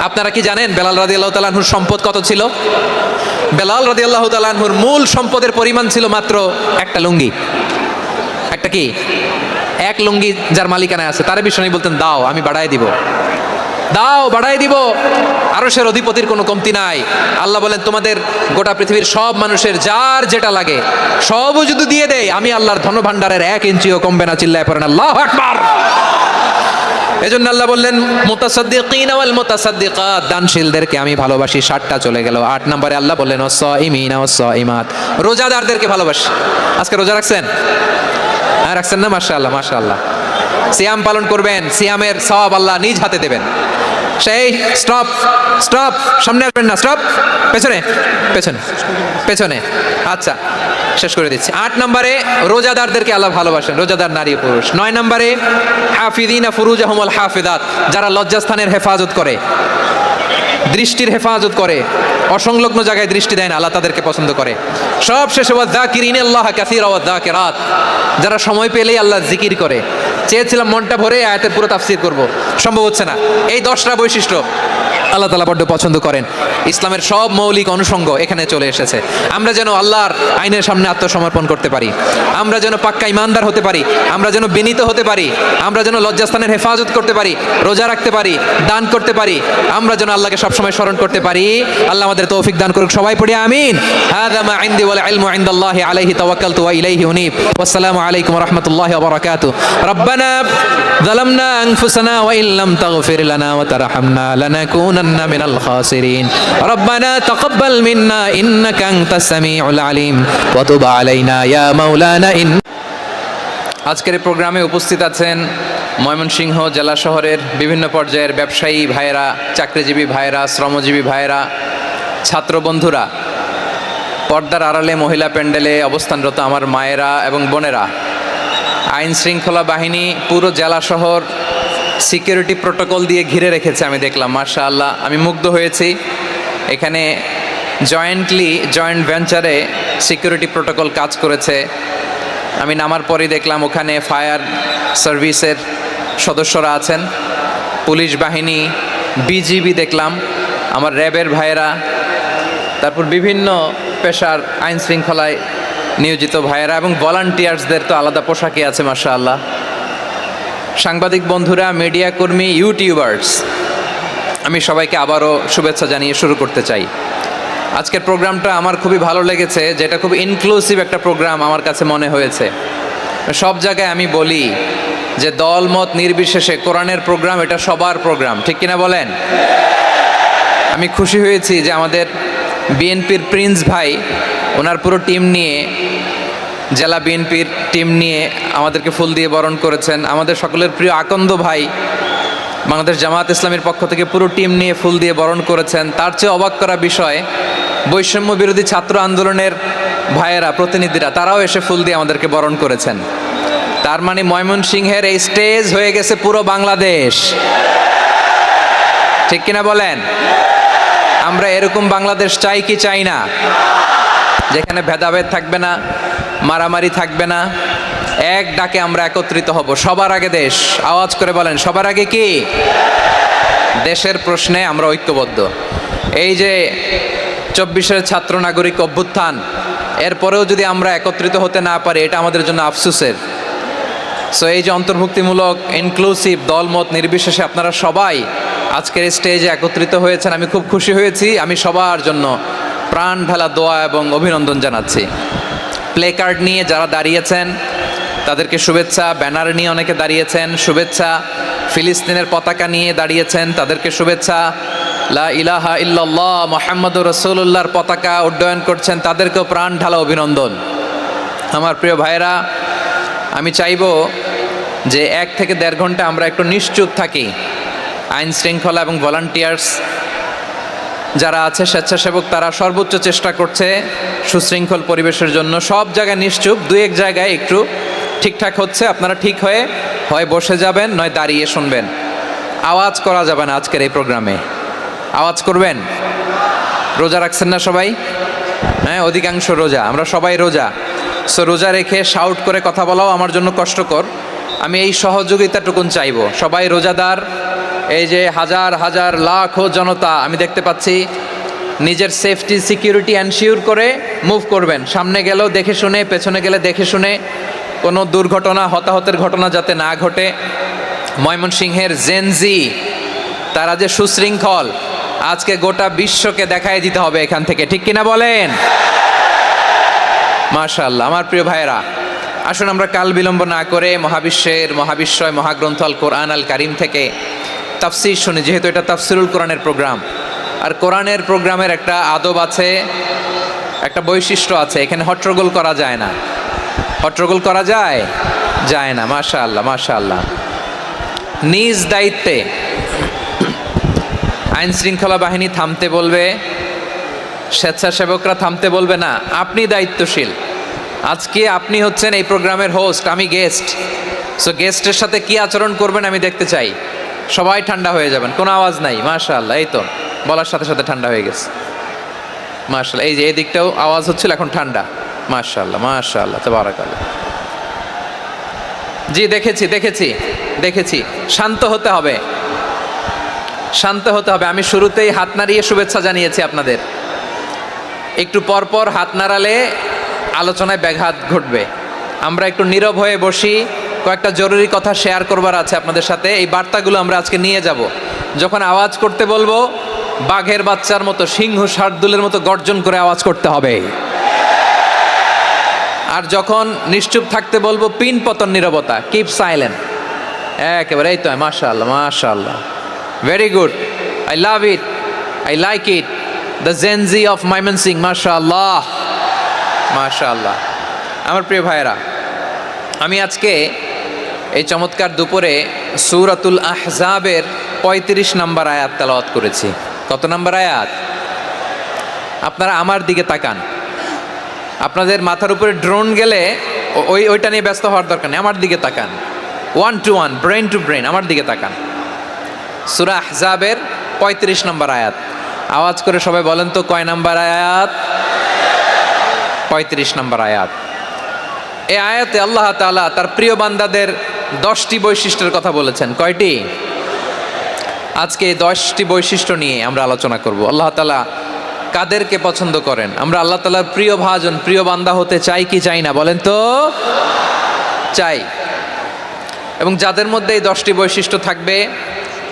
Speaker 1: আপনারা কি জানেন বেলাল রাদিয়াল্লাহু তাআলা আনহুর সম্পদ কত ছিল? বেলাল রাদিয়াল্লাহু তাআলা আনহুর মূল সম্পদের পরিমাণ ছিল মাত্র একটা লুঙ্গি। একটা কি? এক লুঙ্গি যার মালিকানায় আছে তারে বিশ্বনবী বলতেন দাও আমি বাড়ায় দিব, দাও বাড়াই দিব। আরশের অধিপতির কোনো কমতি নাই। আল্লাহ বলেন তোমাদের গোটা পৃথিবীর সব মানুষের যার যেটা লাগে সবও যদি দিয়ে দেয়, আমি আল্লাহর ধনভাণ্ডারের 1 ইঞ্চিও কমবে না। চিল্লায় পড়েন আল্লাহু আকবার। এজন্য আল্লাহ বললেন মুতাসাদ্দিকিনা ওয়াল মুতাসাদ্দিকাত, দানশীলদেরকে আমি ভালোবাসি। 60টা চলে গেল। 8 নম্বরে আল্লাহ বললেন ওয়াস-সাইমিনা ওয়াস-সাইমাত, রোজাদারদেরকে ভালোবাসি। আজকে রোজা রাখছেন? হ্যাঁ রাখছেন না? মাশাআল্লাহ মাশাআল্লাহ। সিয়াম পালন করবেন, সিয়ামের সওয়াব আল্লাহ নিজ হাতে দেবেন। সেই স্টপ স্টপ, সামনে আসবেন না, স্টপ, পেছনে পেছনে পেছনে। আচ্ছা শেষ করে দিচ্ছি। 8 নম্বরে রোজাদারদেরকে আল্লাহ ভালোবাসেন, রোজাদার নারী পুরুষ। 9 নম্বরে হাফিদিনা ফুরুজাহুম ওয়াল হাফিদাত, যারা লজ্জাস্থানের হেফাজত করে, দৃষ্টির হেফাজত করে, অসংলগ্ন জায়গায় দৃষ্টি দেয় না, আল্লাহ তাদেরকে পছন্দ করে। সব শেষে ওয়াযাকিরিনাল্লাহ কাসীরা ওয়াযাকিরাত, যারা সময় পেলেই আল্লাহ জিকির করে। চেয়েছিলাম মনটা ভরে আয়াতের পুরো তাফসীর করব, সম্ভব হচ্ছে না। এই 10টা বৈশিষ্ট্য আল্লাহ তাআলা বড্ড পছন্দ করেন। ইসলামের সব মৌলিক অনুষঙ্গ এখানে চলে এসেছে। আমরা যেন আল্লাহর আইনের সামনে আত্মসমর্পণ করতে পারি, আমরা যেন পাক্কা ইমানদার হতে পারি, আমরা যেন বিনীত হতে পারি, আমরা যেন লজ্জাস্থানের হেফাজত করতে পারি, রোজা রাখতে পারি, দান করতে পারি, আমরা যেন আল্লাহকে সবসময় স্মরণ করতে পারি। আল্লাহ আমাদের তৌফিক দান করুক। সবাই পড়ি আমিন। হাযা মা ইনদি ওয়াল ইলমু ইনদাল্লাহি আলাইহি তাওয়াক্কালতু ওয়া ইলাইহি উনীব। ওয়াসসালামু আলাইকুম ওয়া রাহমাতুল্লাহি ওয়া বারাকাতুহু। রব্বানা যালামনা আনফুসানা ওয়া ইল্লাম তাগফির লানা ওয়া তারহামনা লানাকুনান্না মিনাল খাসিরিন। রব্বানা তাকাব্বাল মিন্না ইন্নাকা আনতাস সামিউল আলিম ওয়া তুব আলাইনা ইয়া মাওলানা। আজকের এই প্রোগ্রামে উপস্থিত আছেন ময়মনসিংহ জেলা শহরের বিভিন্ন পর্যায়ের ব্যবসায়ী ভাইয়েরা, চাকরিজীবী ভাইয়েরা, শ্রমজীবী ভাইয়েরা, ছাত্র বন্ধুরা, পর্দার আড়ালে মহিলা প্যান্ডেলে অবস্থানরত আমার মায়েরা এবং বোনেরা, আইন শৃঙ্খলা বাহিনী পুরো জেলা শহর সিকিউরিটি প্রোটোকল দিয়ে ঘিরে রেখেছে। আমি দেখলাম মাশাআল্লাহ, আমি মুগ্ধ হয়েছি। এখানে জয়েন্ট ভেঞ্চারে সিকিউরিটি প্রোটোকল কাজ করেছে। আমি নামার পরেই দেখলাম ওখানে ফায়ার সার্ভিসের সদস্যরা আছেন, পুলিশ বাহিনী, বিজিবি দেখলাম, আমার র্যাবের ভাইয়েরা, তারপর বিভিন্ন পেশার আইন শৃঙ্খলায় নিয়োজিত ভাইয়েরা এবং ভলান্টিয়ার্সদের তো আলাদা পোশাকে আছে মাশাআল্লাহ। সাংবাদিক বন্ধুরা, মিডিয়া কর্মী, ইউটিউবার্স, আমি সবাইকে আবারও শুভেচ্ছা জানিয়ে শুরু করতে চাই। আজকের প্রোগ্রামটা আমার খুবই ভালো লেগেছে, যেটা খুব ইনক্লুসিভ একটা প্রোগ্রাম আমার কাছে মনে হয়েছে। সব জায়গায় আমি বলি যে দল মত নির্বিশেষে কোরআনের প্রোগ্রাম এটা সবার প্রোগ্রাম, ঠিক কিনা বলেন? আমি খুশি হয়েছি যে আমাদের বিএনপির প্রিন্স ভাই ওনার পুরো টিম নিয়ে, জেলা বিএনপির টিম নিয়ে আমাদেরকে ফুল দিয়ে বরণ করেছেন। আমাদের সকলের প্রিয় আকন্দ ভাই বাংলাদেশ জামাত ইসলামের পক্ষ থেকে পুরো টিম নিয়ে ফুল দিয়ে বরণ করেছেন। তার চেয়ে অবাক করা বিষয়, বৈষম্য বিরোধী ছাত্র আন্দোলনের ভাইয়েরা, প্রতিনিধিরা, তারাও এসে ফুল দিয়ে আমাদেরকে বরণ করেছেন। তার মানে ময়মনসিংহের এই স্টেজ হয়ে গেছে পুরো বাংলাদেশ, ঠিক কিনা বলেন? আমরা এরকম বাংলাদেশ চাই কি চাই না? যেখানে ভেদাভেদ থাকবে না, মারামারি থাকবে না, এক ডাকে আমরা একত্রিত হব। সবার আগে দেশ, আওয়াজ করে বলেন সবার আগে কি? দেশের প্রশ্নে আমরা ঐক্যবদ্ধ। এই যে 24-এর ছাত্র নাগরিক অভ্যুত্থান, এরপরেও যদি আমরা একত্রিত হতে না পারি, এটা আমাদের জন্য আফসোসের। সো এই যে অন্তর্ভুক্তিমূলক ইনক্লুসিভ দলমত নির্বিশেষে আপনারা সবাই আজকের স্টেজে একত্রিত হয়েছেন, আমি খুব খুশি হয়েছি। আমি সবার জন্য প্রাণ ঢালা দোয়া এবং অভিনন্দন জানাচ্ছি। প্লে কার্ড নিয়ে যারা দাঁড়িয়েছেন তাদেরকে শুভেচ্ছা, ব্যানার নিয়ে অনেকে দাঁড়িয়েছেন শুভেচ্ছা, ফিলিস্তিনের পতাকা নিয়ে দাঁড়িয়েছেন তাদেরকে শুভেচ্ছা, লা ইলাহা ইল্লাল্লাহ মুহাম্মাদুর রাসূলুল্লাহর পতাকা উড্ডয়ন করছেন তাদেরকেও প্রাণ ঢালা অভিনন্দন। আমার প্রিয় ভাইয়েরা, আমি চাইবো যে 1 থেকে 1.5 ঘন্টা আমরা একটু নিশ্চুপ থাকি। আইন শৃঙ্খলা এবং ভলান্টিয়ার্স যারা আছে, স্বেচ্ছাসেবক, তারা সর্বোচ্চ চেষ্টা করছে সুশৃঙ্খল পরিবেশের জন্য। সব জায়গায় নিশ্চুপ, 2-1 জায়গায় একটু ঠিকঠাক হচ্ছে। আপনারা ঠিক হয়ে হয় বসে যাবেন, নয় দাঁড়িয়ে শুনবেন। আওয়াজ করা যাবে না আজকের এই প্রোগ্রামে। আওয়াজ করবেন? রোজা রাখছেন না সবাই? হ্যাঁ, অধিকাংশ রোজা, আমরা সবাই রোজা। সো রোজা রেখে শাউট করে কথা বলাও আমার জন্য কষ্টকর। আমি এই সহযোগিতাটুকুন চাইবো। সবাই রোজাদার, এই যে হাজার হাজার লাখো জনতা আমি দেখতে পাচ্ছি, নিজের সেফটি সিকিউরিটি এনশিওর করে মুভ করবেন। সামনে গেলেও দেখে শুনে, পেছনে গেলে দেখে শুনে, কোনো দুর্ঘটনা, হতাহতের ঘটনা যাতে না ঘটে। ময়মনসিংহের জেনজি তারা যে সুশৃঙ্খল, আজকে গোটা বিশ্বকে দেখাই দিতে হবে এখান থেকে, ঠিক কিনা বলেন? মাশাআল্লাহ। আমার প্রিয় ভাইয়েরা, আসুন আমরা কাল বিলম্ব না করে মহাবিশ্বয় মহাগ্রন্থ আল কোরআন আল কারিম থেকে তাফসির শুনি, যেহেতু এটা তাফসিরুল কোরআনের প্রোগ্রাম। আর কোরআনের প্রোগ্রামের একটা আদব আছে, একটা বৈশিষ্ট্য আছে, এখানে হট্টগোল করা যায় না। হট্টগোল করা যায়? যায় না। মাশাআল্লাহ মাশাআল্লাহ। নিজ দায়িত্বে আইন শৃঙ্খলা বাহিনী থামতে বলবে, স্বেচ্ছাসেবকরা থামতে বলবে না। আপনি দায়িত্বশীল। আজকে আপনি হচ্ছেন এই প্রোগ্রামের হোস্ট, আমি গেস্ট। সো গেস্টের সাথে কি আচরণ করবেন আমি দেখতে চাই। সবাই ঠান্ডা হয়ে যাবেন, কোনো আওয়াজ নাই। মাশাআল্লাহ, এই তো বলার সাথে সাথে ঠান্ডা হয়ে গেছে। মাশাআল্লাহ, এই যে এই দিকটাও আওয়াজ হচ্ছিল, এখন ঠান্ডা। মাশাআল্লাহ মাশাআল্লাহ, তাবারাকাল্লাহ। জি, দেখেছি। শান্ত হতে হবে, শান্ত হতে হবে। আমি শুরুতেই হাত নাড়িয়ে শুভেচ্ছা জানিয়েছি আপনাদের। একটু পরপর হাত নাড়ালে আলোচনায় ব্যাঘাত ঘটবে। আমরা একটু নীরব হয়ে বসি, কয়েকটা জরুরি কথা শেয়ার করবার আছে আপনাদের সাথে। এই বার্তাগুলো আমরা আজকে নিয়ে যাব। যখন আওয়াজ করতে বলবো, বাঘের বাচ্চার মতো, সিংহ শার্দুলের মতো গর্জন করে আওয়াজ করতে হবে। আর যখন নিশ্চুপ থাকতে বলবো, পিন পতন নীরবতা, কিপ সাইলেন্ট। একেবারে এই তো। মাশাআল্লাহ মাশাআল্লাহ, very good, I love it, I like it, the Gen Z of Mymensingh. মাশাআল্লাহ মাশাআল্লাহ। আমার প্রিয় ভাইয়েরা, আমি আজকে এই চমৎকার দুপুরে সূরাতুল আহজাবের 35 নম্বর আয়াত তেলাওয়াত করেছি। কত নম্বর আয়াত? আপনারা আমার দিকে তাকান। আপনাদের মাথার উপরে ড্রোন গেলে ওইটা নিয়ে ব্যস্ত হওয়ার দরকার নেই, আমার দিকে তাকান। 1 to 1, ব্রেন টু ব্রেন, আমার দিকে তাকান। সূরা আহজাবের 35 নম্বর আয়াত। আওয়াজ করে সবাই বলেন তো, কয় নম্বর আয়াত? 35 নম্বর আয়াত। এই আয়াতে আল্লাহ তাআলা তার প্রিয় বান্দাদের 10টি বৈশিষ্ট্যের কথা বলেছেন। কয়টি? আজকে 10টি বৈশিষ্ট্য নিয়ে আমরা আলোচনা করব। আল্লাহ তাআলা কাদেরকে পছন্দ করেন? আমরা আল্লাহ তাআলার প্রিয় ভাজন, প্রিয় বান্দা হতে চাই কি চাই না বলেন তো? চাই। এবং যাদের মধ্যে এই 10টি বৈশিষ্ট্য থাকবে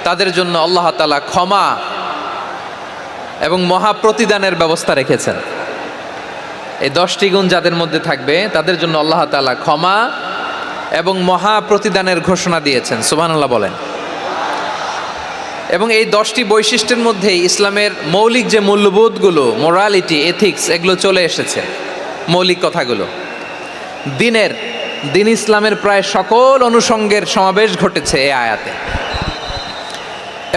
Speaker 1: তাদের জন্য আল্লাহ তাআলা ক্ষমা এবং মহা প্রতিদানের ব্যবস্থা রেখেছেন। এই 10টি গুণ যাদের মধ্যে থাকবে তাদের জন্য আল্লাহ তাআলা ক্ষমা এবং মহা প্রতিদানের ঘোষণা দিয়েছেন। সুবহানাল্লাহ বলেন। এবং এই 10টি বৈশিষ্ট্যের মধ্যে ইসলামের মৌলিক যে মূল্যবোধগুলো, মোরালিটি, এথিক্স, এগুলো চলে এসেছে। মৌলিক কথাগুলো দিন ইসলামের প্রায় সকল অনুষঙ্গের সমাবেশ ঘটেছে এই আয়াতে।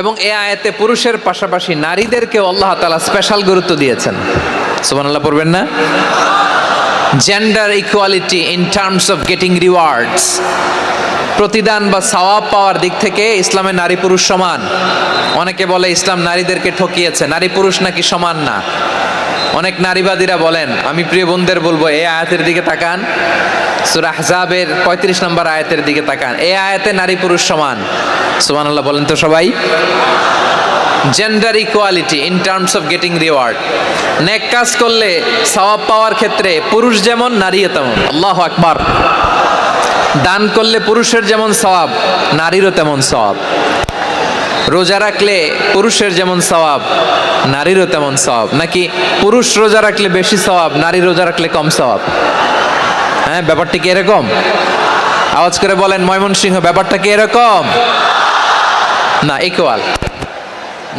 Speaker 1: এবং এই আয়াতে পুরুষের পাশাপাশি নারীদেরকেও আল্লাহ তাআলা স্পেশাল গুরুত্ব দিয়েছেন। সুবহানাল্লাহ পড়বেন না? Gender equality in terms of getting rewards, প্রতিদান বা সওয়াব পাওয়ার দিক থেকে ইসলামে নারী পুরুষ সমান। অনেকে বলে ইসলাম নারীদেরকে ঠকিয়েছে, নারী পুরুষ নাকি সমান না। অনেক নারীবাদীরা বলেন, আমি প্রিয় বোনদের বলবো এই আয়াতের দিকে তাকান, সূরা আহজাবের 35 নম্বর আয়াতের দিকে তাকান। এই আয়াতে নারী পুরুষ সমান। সুবহানাল্লাহ বলেন তো সবাই। Gender equality in terms of getting reward, নেক কাজ করলে সওয়াব পাওয়ার ক্ষেত্রে পুরুষ যেমন নারীও তেমন। আল্লাহু আকবার। দান করলে পুরুষের যেমন সওয়াব, নারীরও তেমন সওয়াব। রোজা রাখলে পুরুষের যেমন সওয়াব, নারীরও তেমন সওয়াব। নাকি পুরুষ রোজা রাখলে বেশি সওয়াব, নারী রোজা রাখলে কম সওয়াব? হ্যাঁ, ব্যাপারটা কি এরকম? আওয়াজ করে বলেন ময়মনসিংহ, ব্যাপারটা কি এরকম? না, ইকুয়াল।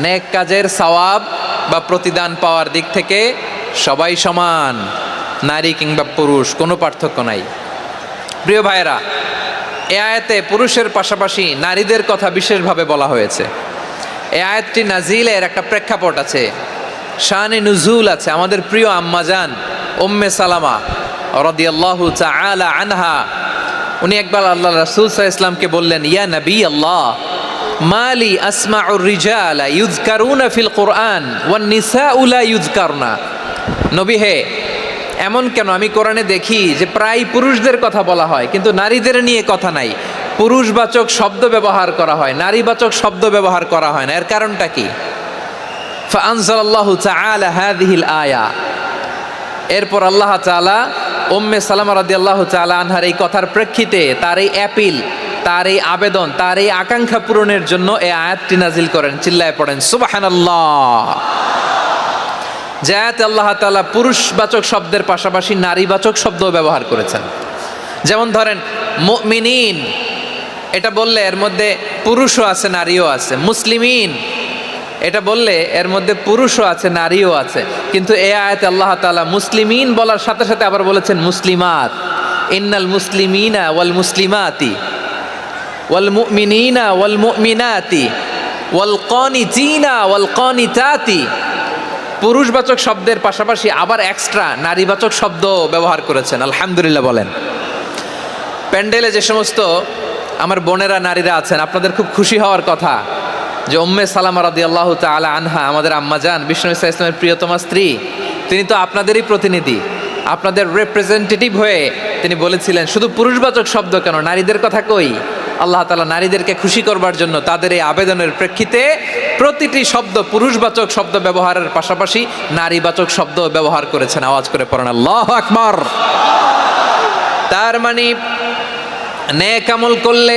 Speaker 1: নেক কাজের সওয়াব বা প্রতিদান পাওয়ার দিক থেকে সবাই সমান, নারী কিংবা পুরুষ, কোনো পার্থক্য নাই। প্রিয় ভাইয়েরা, এই আয়াতে পুরুষের পাশাপাশি নারীদের কথা বিশেষভাবে বলা হয়েছে। এই আয়াতটি নাজিলের একটা প্রেক্ষাপট আছে, শানে নুজুল আছে। আমাদের প্রিয় আম্মাজান উম্মে সালামা রাদিয়াল্লাহু তাআলা আনহা, উনি একবার আল্লাহ রাসূল সাল্লাল্লাহু আলাইহি ওয়াসাল্লামকে বললেন, ইয়া নবী আল্লাহ, মালি আসমাউর রিজালা ইউযকারুনা ফিল কুরআন ওয়ান নিসাউ লা ইউযকারনা। নবী হে, এমন কেন আমি কোরআনে দেখি যে প্রায় পুরুষদের কথা বলা হয় কিন্তু নারীদের নিয়ে কথা নাই। পুরুষবাচক শব্দ ব্যবহার করা হয়, নারীবাচক শব্দ ব্যবহার করা হয় না। এর কারণটা কি? ফাআনজালাল্লাহু তাআলা হাযিহিল আয়া। এরপর আল্লাহ তাআলা উম্মে সালামা রাদিয়াল্লাহু তাআলা আনহার এই কথার প্রেক্ষিতে, তার এই অ্যাপিল, তার এই আবেদন, তার এই আকাঙ্ক্ষা পূরণের জন্য এই আয়াতটি নাজিল করেন। চিল্লায় পড়েন সুবহানাল্লাহ। যে আয়াতে আল্লাহ তাআলা পুরুষবাচক শব্দের পাশাপাশি নারীবাচক শব্দও ব্যবহার করেছেন। যেমন ধরেন মুমিনিন, এটা বললে এর মধ্যে পুরুষও আছে নারীও আছে। মুসলিমিন, এটা বললে এর মধ্যে পুরুষও আছে নারীও আছে। কিন্তু এই আয়াতে আল্লাহ তাআলা মুসলিমিন বলার সাথে সাথে আবার বলেছেন মুসলিমাত। ইন্নাল মুসলিমিনা ওয়াল মুসলিমাতি ওয়াল মুমিনিনা ওয়াল মুমিনাতি ওয়াল কানিতিনা ওয়াল কানিতাতি। পুরুষবাচক শব্দের পাশাপাশি আবার এক্সট্রা নারীবাচক শব্দ ব্যবহার করেছেন। আলহামদুলিল্লাহ বলেন। প্যান্ডেলে যে সমস্ত আমার বোনেরা নারীরা আছেন, আপনাদের খুব খুশি হওয়ার কথা যে উম্মে সালামা রাদিয়াল্লাহু তাআলা আনহা, আমাদের আম্মাজান বিষ্ণু ইসা ইসলামের প্রিয়তমা স্ত্রী, তিনি তো আপনাদেরই প্রতিনিধি, আপনাদের রিপ্রেজেন্টেটিভ হয়ে তিনি বলেছিলেন শুধু পুরুষবাচক শব্দ কেন, নারীদের কথা কই। আল্লাহ তাআলা নারীদেরকে খুশি করবার জন্য তাদের এই আবেদনের প্রেক্ষিতে প্রতিটি শব্দ পুরুষবাচক শব্দ ব্যবহারের পাশাপাশি নারীবাচক শব্দ ব্যবহার করেছেন। আওয়াজ করে পড়েন আল্লাহু আকবার। তার মানে নেক আমল করলে,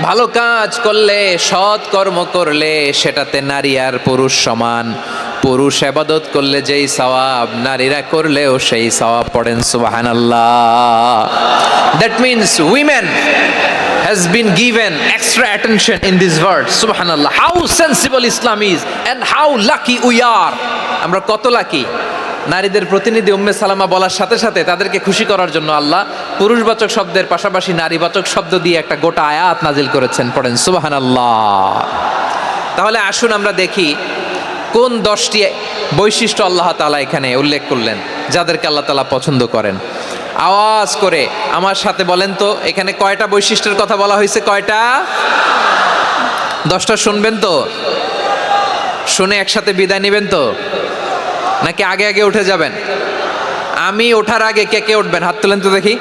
Speaker 1: ভালো কাজ করলে, সৎ কর্ম করলে সেটাতে নারী আর পুরুষ সমান। পুরুষ ইবাদত করলে যেই সওয়াব, নারীরা করলেও সেই সওয়াব। পড়েন সুবহানাল্লাহ। That means women has been given extra attention in this verse. Subhanallah. How sensible Islam is and how lucky we are. আমরা কত লাকি। নারীদের প্রতিনিধি উম্মে সালামা বলার সাথে সাথে তাদেরকে খুশি করার জন্য আল্লাহ পুরুষবাচক শব্দের পাশাপাশি নারীবাচক শব্দ দিয়ে একটা গোটা আয়াত নাজিল করেছেন। পড়েন সুবহানাল্লাহ। তাহলে আসুন আমরা দেখি কোন 10টি বৈশিষ্ট্য আল্লাহ তাআলা এখানে উল্লেখ করলেন যাদেরকে আল্লাহ তাআলা পছন্দ করেন। আওয়াজ করে আমার সাথে বলেন তো, এখানে কয়টা বৈশিষ্ট্যের কথা বলা হয়েছে? কয়টা? 10টা শুনবেন তো? শুনে একসাথে বিদায় নেবেন তো, নাকি আগে আগে উঠে যাবেন? আমি ওঠার আগে কে কে উঠবেন? হাত তুলেন তো দেখি।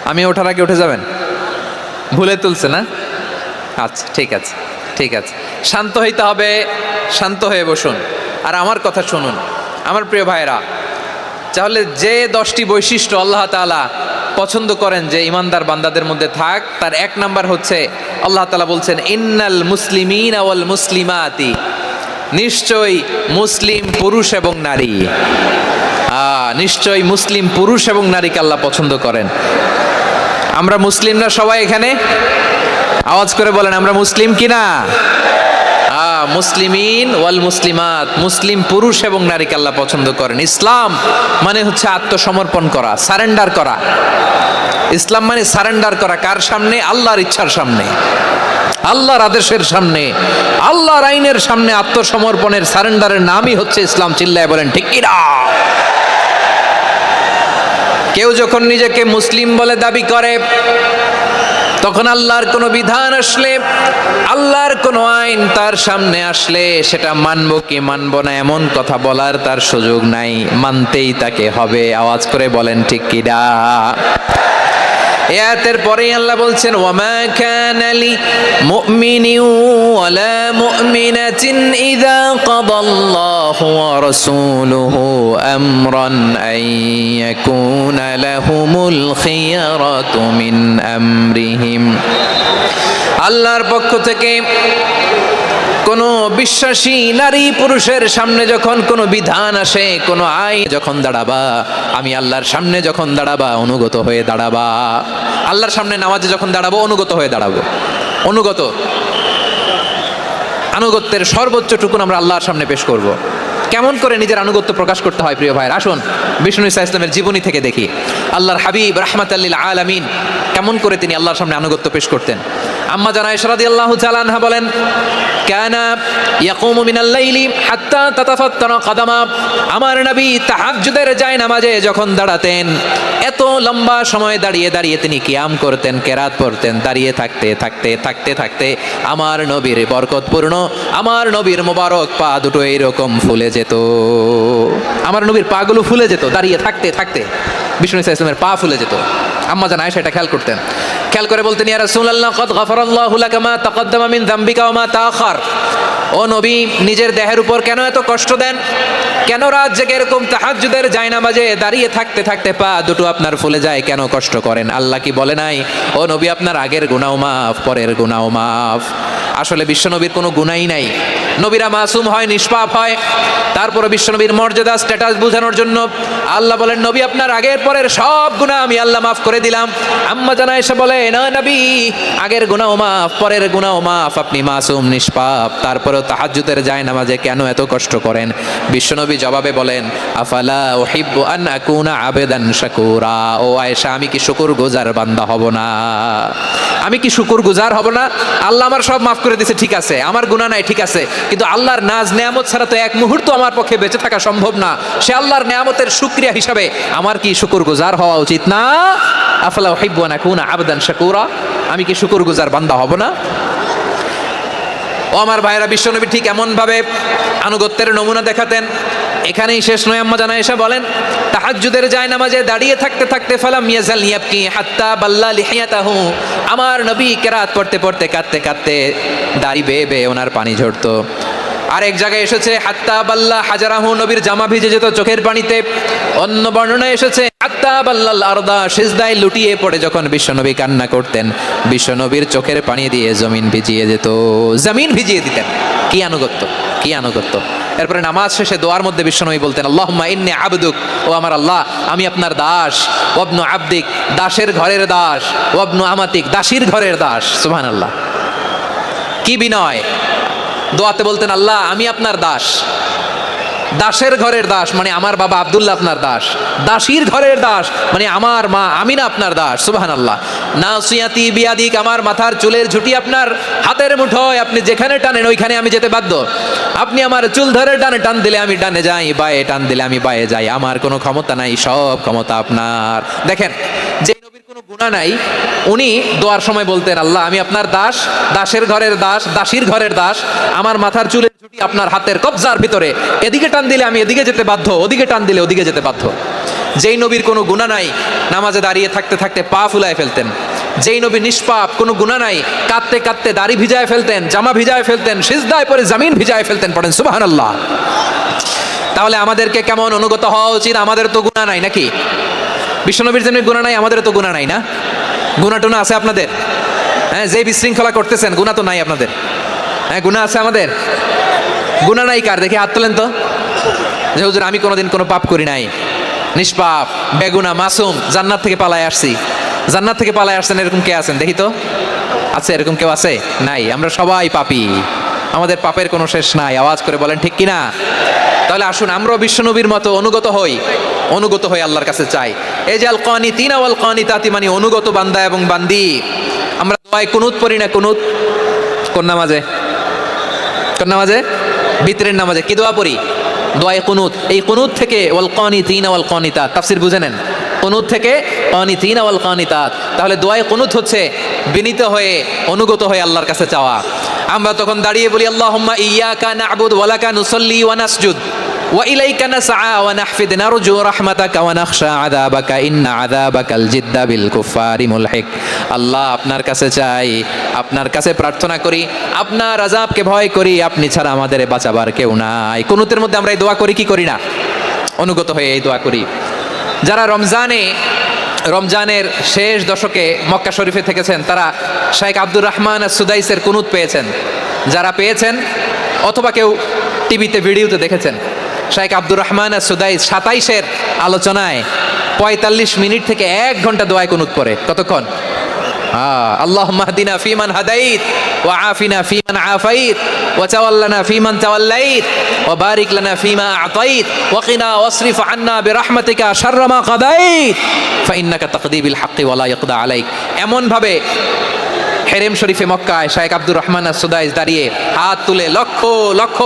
Speaker 1: আমি ওঠার আগে উঠে যাবেন? ভুলে তুলছে না? আচ্ছা ঠিক আছে, ঠিক আছে, শান্ত হইতে হবে, শান্ত হয়ে বসুন আর আমার কথা শুনুন আমার প্রিয় ভাইরা। তাহলে যে 10টি বৈশিষ্ট্য আল্লাহ তাআলা পছন্দ করেন যে ইমানদার বান্দাদের মধ্যে থাক, তার এক নাম্বার হচ্ছে আল্লাহ তাআলা বলছেন ইন্নাল মুসলিমিনা ওয়াল মুসলিমাতি, নিশ্চয়ই মুসলিম পুরুষ এবং নারী, নিশ্চয়ই মুসলিম পুরুষ এবং নারীকে আল্লাহ পছন্দ করেন। আমরা মুসলিম না সবাই এখানে? আওয়াজ করে বলেন আমরা মুসলিম কিনা? মুসলিমিন ওয়াল মুসলিমাত, মুসলিম পুরুষ এবং নারীকে আল্লাহ পছন্দ করেন। ইসলাম মানে হচ্ছে আত্মসমর্পণ করা, সারেন্ডার করা। ইসলাম মানে সারেন্ডার করা কার সামনে? আল্লাহর ইচ্ছার সামনে, আল্লাহর আদেশের সামনে, আল্লাহর আইনের সামনে আত্মসমর্পণের সারেন্ডারের নামই হচ্ছে ইসলাম। চিল্লায় বলেন ঠিক কিনা? কেউ যখন নিজেকে মুসলিম বলে দাবি করে, তখন আল্লাহর কোনো বিধান আসলে, আল্লাহর কোনো আইন তার সামনে আসলে সেটা মানব কি মানব না এমন কথা বলার তার সুযোগ নাই, মানতেই তাকে হবে। আওয়াজ করে বলেন ঠিক কিনা? আয়াতের পরেই আল্লাহ বলছেন ওয়ামা কানা লি মুমিনিন ওয়ালা মুমিনাতিন ইযা কাদাল্লাহু ওয়া রাসূলুহু আমরান আন ইয়াকুনা লাহুমুল খিয়ারাতু মিন আমরিহিম। আল্লাহর পক্ষ থেকে কোনো বিশ্বাসী নারী পুরুষের সামনে যখন কোনো বিধান আসে, কোনো আইন যখন দাঁড়াবা, আমি আল্লাহর সামনে যখন দাঁড়াবা অনুগত হয়ে দাঁড়াবা। আল্লাহর সামনে নামাজে যখন দাঁড়াবো অনুগত হয়ে দাঁড়াবো। অনুগত, আনুগত্যের সর্বোচ্চটুকুন আমরা আল্লাহর সামনে পেশ করব। কেমন করে নিজের আনুগত্য প্রকাশ করতে হয় প্রিয় ভাইরা? আসুন বিষ্ণু ঈসা ইসলামের জীবনী থেকে দেখি। আল্লাহর হাবিব রাহমাতাল লিল আলামিন কেমন করে তিনি আল্লাহর সামনে আনুগত্য পেশ করতেন। আম্মা জানা আয়েশা রাদিয়াল্লাহু তাআলা আনহা বলেন, কানা ইয়াকুমু মিনাল লাইলি হাত্তা তাতাফাত্তারা কাদামা। আমার নবী তাহাজ্জুদের জায়নামাজে যখন দাঁড়াতেন, এত লম্বা সময় দাঁড়িয়ে দাঁড়িয়ে তিনি কিয়াম করতেন, কেরাত পড়তেন। দাঁড়িয়ে থাকতে থাকতে থাকতে থাকতে আমার নবীর বরকতপূর্ণ, আমার নবীর মোবারক পা দুটো এইরকম ফুলে যেত। আমার নবীর পাগুলো ফুলে যেত দাঁড়িয়ে থাকতে থাকতে। বিষ্ণু ঈসা ইসলামের পা ফুলে যেত। আম্মা জান আয়েশা এটা খেয়াল করতেন। খেয়াল করে বলতেন, ইয়া রাসূলুল্লাহ কদ গফারাল্লাহু লাকা মা তাকদ্দামা মিন যামবিকা ওয়া মা তাআখার। ও নবী, নিজের দেহের উপর কেন এত কষ্ট দেন? কেন রাত জেগে এরকম তাহাজ্জুদের জায়নামাজে দাঁড়িয়ে থাকতে থাকতে পা দুটো আপনার ফুলে যায়? কেন কষ্ট করেন? আল্লাহ কি বলে নাই ও নবী আপনার আগের গুনাহ মাফ, পরের গুনাহ মাফ? আসলে বিশ্বনবীর কোনো গুনাহই নাই। নবীরা মাসুম হয়, নিষ্পাপ হয়। তারপরে বিশ্বনবীর মর্যাদা স্ট্যাটাস বোঝানোর জন্য আল্লাহ বলেন, নবী আপনার আগের পরের সব গুনাহ আমি আল্লাহ মাফ করে দিলাম। আম্মা জানা এসে বলে, না নবী, আগের গুনাহ মাফ, পরের গুনাহ মাফ, আপনি মাসুম, নিষ্পাপ, তারপরেও তাহাজ্জুদের জায়নামাজে কেন এত কষ্ট করেন? বিশ্বনবী জবাবে বলেন, আফালা উহিব্বু আন আকুনা আবেদান শাকুরা। ও আয়েশা, আমি কি শুকরগুজার বান্দা হব না? আমি কি শুকরগুজার হব না? আল্লাহ আমার সব মাফ করে দিয়েছে, ঠিক আছে, আমার গুনাহ নাই, ঠিক আছে, কিন্তু আল্লাহর নাজ নেয়ামত ছাড়া তো এক মুহূর্ত আমার পক্ষে বেঁচে থাকা সম্ভব না। সে আল্লাহর নেয়ামতের শুকরিয়া হিসাবে আমার কি শুকরগুজার হওয়া উচিত না? আফালা উহিব্বু আন আকুনা আবদান শাকুরা। আমি কি শুকরগুজার বান্দা হব না? ও আমার ভাইরা, বিশ্বনবী ঠিক এমন ভাবে আনুগত্যের নমুনা দেখাতেন। এখানেই শেষ নয়। আম্মা জানা এসে বলেন, তাহাজ্জুদের জায়নামাজে দাঁড়িয়ে থাকতে থাকতে ফালাম ইয়াজাল ইয়াবকি হাত্তা বাল্লা লিহিয়াতাহু। আমার নবী কেরাত পড়তে পড়তে কাঁদতে কাঁদতে দাড়ি বেয়ে বেয়ে ওনার পানি ঝরতো। আর এক জায়গায় এসেছে হাত্তা বাল্লা হাজারাহু, নবীর জামা ভিজে যেত চোখের পানিতে। অন্য বর্ণনায় এসেছে হাত্তা বাল্লাল আরদা, সিজদায় লুটিয়ে পড়ে যখন বিশ্বনবী কান্না করতেন, বিশ্বনবীর চোখের পানি দিয়ে জমিন ভিজিয়ে যেত, জমিন ভিজিয়ে দিতেন। কি আনুগত্য, কি আনুগত্য! এরপরে নামাজ শেষে দোয়ার মধ্যে বিশ্বনবী বলতেন, আল্লাহুম্মা ইন্নী আবদুক, ও আমার আল্লাহ আমি আপনার দাস, ওয়াবনু আবদিক, দাসের ঘরের দাস, ওয়াবনু আমাতিক, দাসীর ঘরের দাস। সুবহানাল্লাহ, কি বিনয়! দোয়াতে বলতেন, আল্লাহ আমি আপনার দাস, দাসের ঘরের দাস মানে আমার বাবা আব্দুল্লাহ আপনার দাস, দাসীর ঘরের দাস মানে আমার মা আমিনা আপনার দাস। সুবহানাল্লাহ। নাসিয়াতি বিয়াদিক, আমার মাথার চুলের ঝুঁটি আপনার হাতের মুঠোয়, আপনি যেখানে টানেন ওইখানে আমি যেতে বাধ্য। আপনি আমার চুল ধরে ডানে টান দিলে আমি ডানে যাই, বায়ে টান দিলে আমি বায়ে যাই, আমার কোনো ক্ষমতা নাই, সব ক্ষমতা আপনার। দেখেন, যে নবীর কোনো গুনাহ নাই উনি দোয়ার সময় বলতেন, আল্লাহ আমি আপনার দাস, দাসের ঘরের দাস, দাসীর ঘরের দাস, আমার মাথার চুলের ঝুঁটি আপনার হাতের কবজার ভিতরে, এদিকে টান দিলে আমি এদিকে যেতে বাধ্য, ওদিকে টান দিলে ওদিকে যেতে বাধ্য। যেই নবীর কোনো গুনাহ নাই নামাজে দাঁড়িয়ে থাকতে থাকতে পা ফুলায় ফেলতেন, যেই নবী নিষ্পাপ, কোনো গুনাহ নাই, কাঁদতে কাঁদতে দাড়ি ভিজায় ফেলতেন, জামা ভিজায় ফেলতেন, সিজদায় পড়ে জমিন ভিজায় ফেলতেন। পড়েন সুবহানাল্লাহ। তাহলে আমাদেরকে কেমন অনুগত হওয়া উচিত? আমাদের তো গুনাহ নাই নাকি? বিশ্বনবীর জন্য গুনাহ নাই, আমাদের তো গুনাহ নাই না? গুনাহ টুনা আছে আপনাদের? হ্যাঁ, যে বিশৃঙ্খলা করতেছেন গুনাহ তো নাই আপনাদের? হ্যাঁ, গুনাহ আছে আমাদের? গুনাহ নাই কার? দেখি হাত তোলেন তো, যে হুজুর আমি কোনোদিন কোনো পাপ করি নাই, নিষ্পাপ, বেগুনা, মাসুম, জান্নাত থেকে পালায় আসছি। জান্নাত থেকে পালায় আসছেন এরকম কে আছেন দেখি তো? আছে এরকম কেউ? আছে? নাই। আমরা সবাই পাপী, আমাদের পাপের কোনো শেষ নাই। আওয়াজ করে বলেন ঠিক কিনা? তাহলে আসুন আমরাও বিশ্বনবীর মতো অনুগত হই, অনুগত হয়ে আল্লাহর কাছে চাই। এই যে আল কানিতিনা ওয়াল কানিতাতি, মানে অনুগত বান্দা এবং বান্দি। আমরা দোয়ায় কুনুত পড়ি না? কুনুত কোন নামাজে? কোন নামাজে? ভিতরের নামাজে কি দোয়া পড়ি? দোয়ায়ে কুনুত। এই কুনুত থেকে ওয়াল কানিতিনা ওয়াল কানিতাত, তাফসীর বুঝে নেন। কুনুত থেকে কানিতিনা ওয়াল কানিতাত। তাহলে দোয়ায়ে কুনুত হচ্ছে বিনীত হয়ে, অনুগত হয়ে আল্লাহর কাছে চাওয়া। আমরা তখন দাঁড়িয়ে বলি আল্লাহুম্মা ইয়্যাকা না'বুদু ওয়া লাকা নুসাল্লি ওয়া নাসজুদ ওয়া ইলাইকা নাসআ ওয়া নাহফিদ নারজু রাহমাতাকা ওয়া নাখশা আযাবাকা ইন্না আযাবাকাল জিদ্দা বিল কুফারি মুলহিক। আল্লাহ, আপনার কাছে চাই, আপনার কাছে প্রার্থনা করি, আপনার আযাবকে ভয় করি, আপনি ছাড়া আমাদের বাঁচাবার কেউ নাই। কুনুতের মধ্যে আমরা এই দোয়া করি কি করি না? অনুগত হয়ে এই দোয়া করি। যারা রমজানের শেষ দশকে মক্কা শরীফে থেকেছেন তারা শেখ আব্দুর রহমান সুদাইসের কুনুত পেয়েছেন। যারা পেয়েছেন অথবা কেউ টিভিতে ভিডিওতে দেখেছেন, শেখ আব্দুর রহমান সুদাইস 27-এর আলোচনায় 45 মিনিট থেকে 1 ঘন্টা দোয়ায় কুনুত পড়ে। কতক্ষণ? আল্লাহুম্মা হদিনা ফিমান হাদাইত ওয়া আফিনা ফিমান আফাইত ওয়া তাওয়াল্লানা ফিমান তাওয়াল্লাইত ওয়া বারিক লানা ফিমা আতাইত ওয়া কিনা ওয়াসরিফ আন্না বিরহমাতিকা শাররা মা কাদাইত ফাইন্নাকা তাকদি বিল হাক্কি ওয়া লা ইয়াকদা আলাইক। এমন ভাবে হেরেম শরীফে মক্কায় শেখ আব্দুর রহমান সুদাইস দাঁড়িয়ে হাত তুলে লক্ষ লক্ষ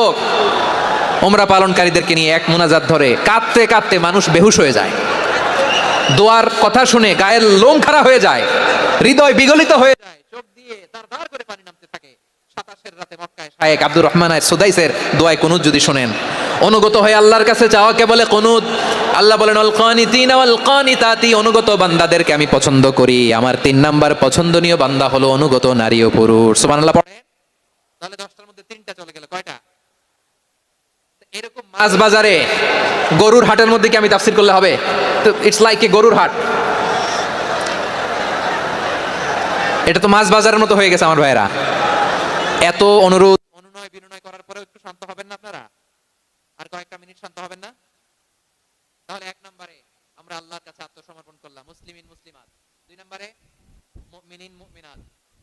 Speaker 1: উমরা পালনকারীদেরকে নিয়ে এক মুনাজাত ধরে কাঁদতে কাঁদতে মানুষ বেহুশ হয়ে যায়। দোয়ার কথা শুনে গায়ের লোম খাড়া হয়ে যায়, হৃদয় বিগলিত হয়ে যায়, চোখ দিয়ে দাঁড় করে পানি নামতে থাকে। 27-এর রাতে মক্কায় শেখ আব্দুর রহমান সুদাইসের দোয়ায় কুনুত যদি শুনেন, অনুগত হয়ে আল্লাহর কাছে চাওয়াকে বলে কুনুত। আল্লাহ বলেন আল কানিতিনা ওয়াল কানিতাতি, অনুগত বান্দাদেরকে আমি পছন্দ করি। আমার 3 নাম্বার পছন্দনীয় বান্দা হলো অনুগত নারী ও পুরুষ। সুবহানাল্লাহ পড়ে। তাহলে 10টার মধ্যে 3টা চলে গেল, কয়টা? এরকম মাছ বাজারে গরুর হাটের মধ্যে কি আমি তাফসীর করলে হবে? তো ইটস লাইক এ গরুর হাট। এটা তো মাছ বাজারের মতো হয়ে গেছে আমার ভাইরা। এত অনুরোধ অনুনয় বিনয় করার পরেও একটু শান্ত হবেন না আপনারা? আর কয়েকটা মিনিট শান্ত হবেন না? তাহলে 1 নম্বরে আমরা আল্লাহর কাছে আত্মসমর্পণ করলাম, মুসলিমিন মুসলিমাত। 2 নম্বরে মুমিনিন মুমিনাত,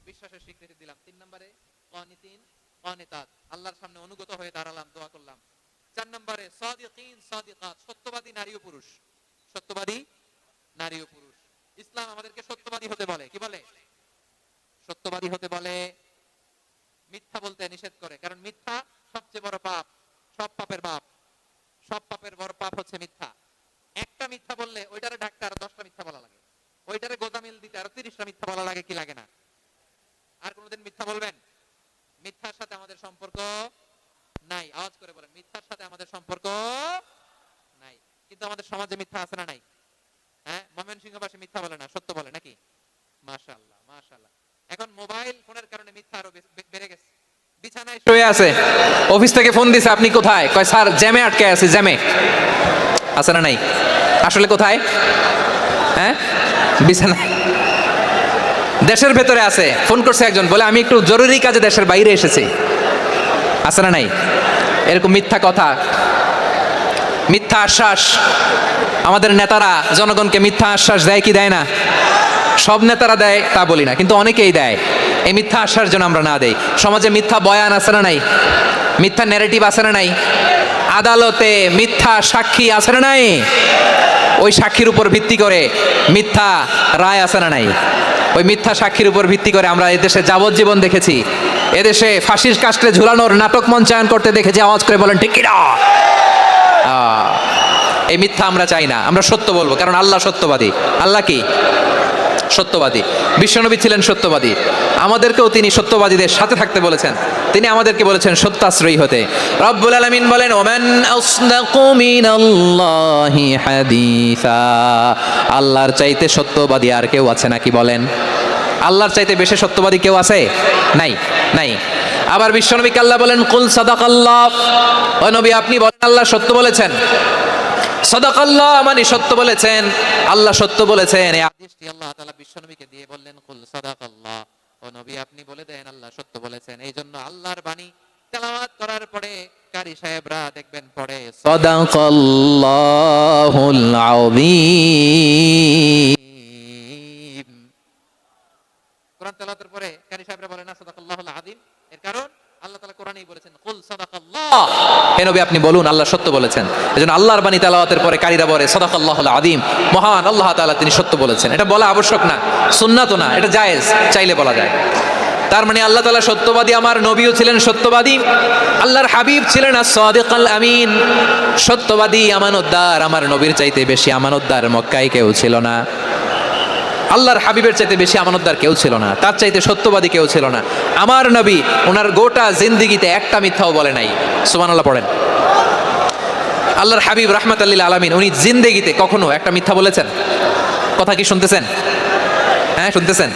Speaker 1: বিশ্বাসের স্বীকৃতি দিলাম। 3 নম্বরে কানিতিন কানিতাত, আল্লাহর সামনে অনুগত হয়ে দাঁড়ালাম, দোয়া করলাম। 4 নম্বরে সাদিকিন সাদিকাত, সত্যবাদী নারী ও পুরুষ। সত্যবাদী নারী ও পুরুষ। ইসলাম আমাদেরকে সত্যবাদী হতে বলে। কি বলে? সত্যবাদী হতে বলে। মিথ্যা বলতে নিষেধ করে, কারণ মিথ্যা সবচেয়ে বড় পাপ, সব পাপের বাপ। সব পাপের বড় পাপ হচ্ছে মিথ্যা। একটা মিথ্যা বললে ওইটারে ঢাকতে আরো 10টা মিথ্যা বলা লাগে, ওইটারে গোদামিল দিতে আরো 30টা মিথ্যা বলা লাগে। কি লাগে না? আর কোনোদিন মিথ্যা বলবেন? মিথ্যার সাথে আমাদের সম্পর্ক নাই। আওয়াজ করে বলেন, মিথ্যার সাথে আমাদের সম্পর্ক নাই। কিন্তু আমাদের সমাজে মিথ্যা আছে না নাই? হ্যাঁ, ময়মনসিংহবাসী মিথ্যা বলে না, সত্য বলে নাকি? মাশাআল্লাহ মাশাআল্লাহ। এখন মোবাইল ফোনের কারণে মিথ্যা আরো বেড়ে গেছে। বিছানায় শুয়ে আছে, অফিস থেকে ফোন দিছে, আপনি কোথায়? কয় স্যার জ্যামে আটকে আছি। জ্যামে আছে না নাই? আসলে কোথায়? হ্যাঁ, বিছানায়। দেশের ভেতরে আছে, ফোন করছে একজন, বলে আমি একটু জরুরি কাজে দেশের বাইরে এসেছি। আছে না নাই? এরকম মিথ্যা কথা, মিথ্যা আশ্বাস। আমাদের নেতারা জনগণকে মিথ্যা আশ্বাস দেয় কি দেয় না? সব নেতারা দেয় তা বলি না, কিন্তু অনেকেই দেয়। এই মিথ্যা আশ্বাস যেন আমরা না দেই। সমাজে মিথ্যা বয়ান আছে না নাই? মিথ্যা ন্যারেটিভ আছে না নাই? আদালতে মিথ্যা সাক্ষী আছে না নাই? ওই সাক্ষীর উপর ভিত্তি করে মিথ্যা রায় আছে না নাই? ওই মিথ্যা সাক্ষীর উপর ভিত্তি করে আমরা এদেশে যাবজ্জীবন দেখেছি, এদেশে ফাঁসির কাস্টে ঝুলানোর নাটক মঞ্চায়ন করতে দেখেছি। আওয়াজ করে বলেন ঠিক কিনা? এই মিথ্যা আমরা চাই না, আমরা সত্য বলবো, কারণ আল্লাহ সত্যবাদী। আল্লাহ কি? সত্যবাদী। বিশ্বনবী ছিলেন সত্যবাদী, আমাদেরকেও তিনি সত্যবাদীদের সাথে থাকতে বলেছেন। তিনি আমাদেরকে বলেছেন সত্যাশ্রয়ী হতে। রব্বুল আলামিন বলেন, ওমান আসদাকু মিনাল্লাহি হাদিসা, আল্লাহর চাইতে সত্যবাদী আর কেউ আছে নাকি বলেন? আল্লাহর চাইতে বেশি সত্যবাদী কেউ আছে? নাই, নাই। আবার বিশ্বনবীকে আল্লাহ বলেন, কুল সাদাকাল্লাহ, ও নবী আপনি বলেন আল্লাহ সত্য বলেছেন। সাদাকাল্লাহ মানে সত্য বলেছেন, আল্লাহ সত্য বলেছেন। এই আদেশটি আল্লাহ তাআলা বিশ্বনবীকে দিয়ে বললেন, কুল সাদাকাল্লাহ, ও নবী আপনি বলে দেন আল্লাহ সত্য বলেছেন। এই জন্য আল্লাহর বাণী তেলাওয়াত করার পরে কারি সাহেবরা দেখবেন পড়ে সাদাকাল্লাহুল আযীম। কোরআন তেলাওয়াতের পরে কারি সাহেবরা বলেন না সাদাকাল্লাহুল আযীম, এর কারণ আল্লাহ তাআলা কোরআনেই বলেছেন কুল সাদাকাল্লাহ, হে নবী আপনি বলুন আল্লাহ সত্য বলেছেন। এজন্য আল্লাহর বাণী তেলাওয়াতের পরে কারীরা বলে সাদাকাল্লাহুল আযীম, মহান আল্লাহ তাআলা তিনি সত্য বলেছেন। এটা বলা আবশ্যক না, সুন্নাতও না, এটা জায়েজ, চাইলে বলা যায়। তার মানে আল্লাহ তাআলা সত্যবাদী, আমার নবীও ছিলেন সত্যবাদী, আল্লাহর হাবিব ছিলেন as-সাদিকুল আমিন, সত্যবাদী, আমানতদার। আমার নবীর চাইতে বেশি আমানতদার মক্কায় কেউ ছিল না, আল্লাহর হাবিবের চাইতে বেশি আমানতদার কেউ ছিল না, তার চাইতে সত্যবাদী কেউ ছিল না। আমার নবী ওনার গোটা জিন্দেগিতে একটা মিথ্যাও বলে নাই। সুবহানাল্লাহ পড়েন। আল্লাহর হাবিব রাহমাতাল লিল আলামিন উনি জিন্দেগিতে কখনো একটা মিথ্যা বলেছেন? কথা কি শুনতেছেন? হ্যাঁ শুনতেছেন?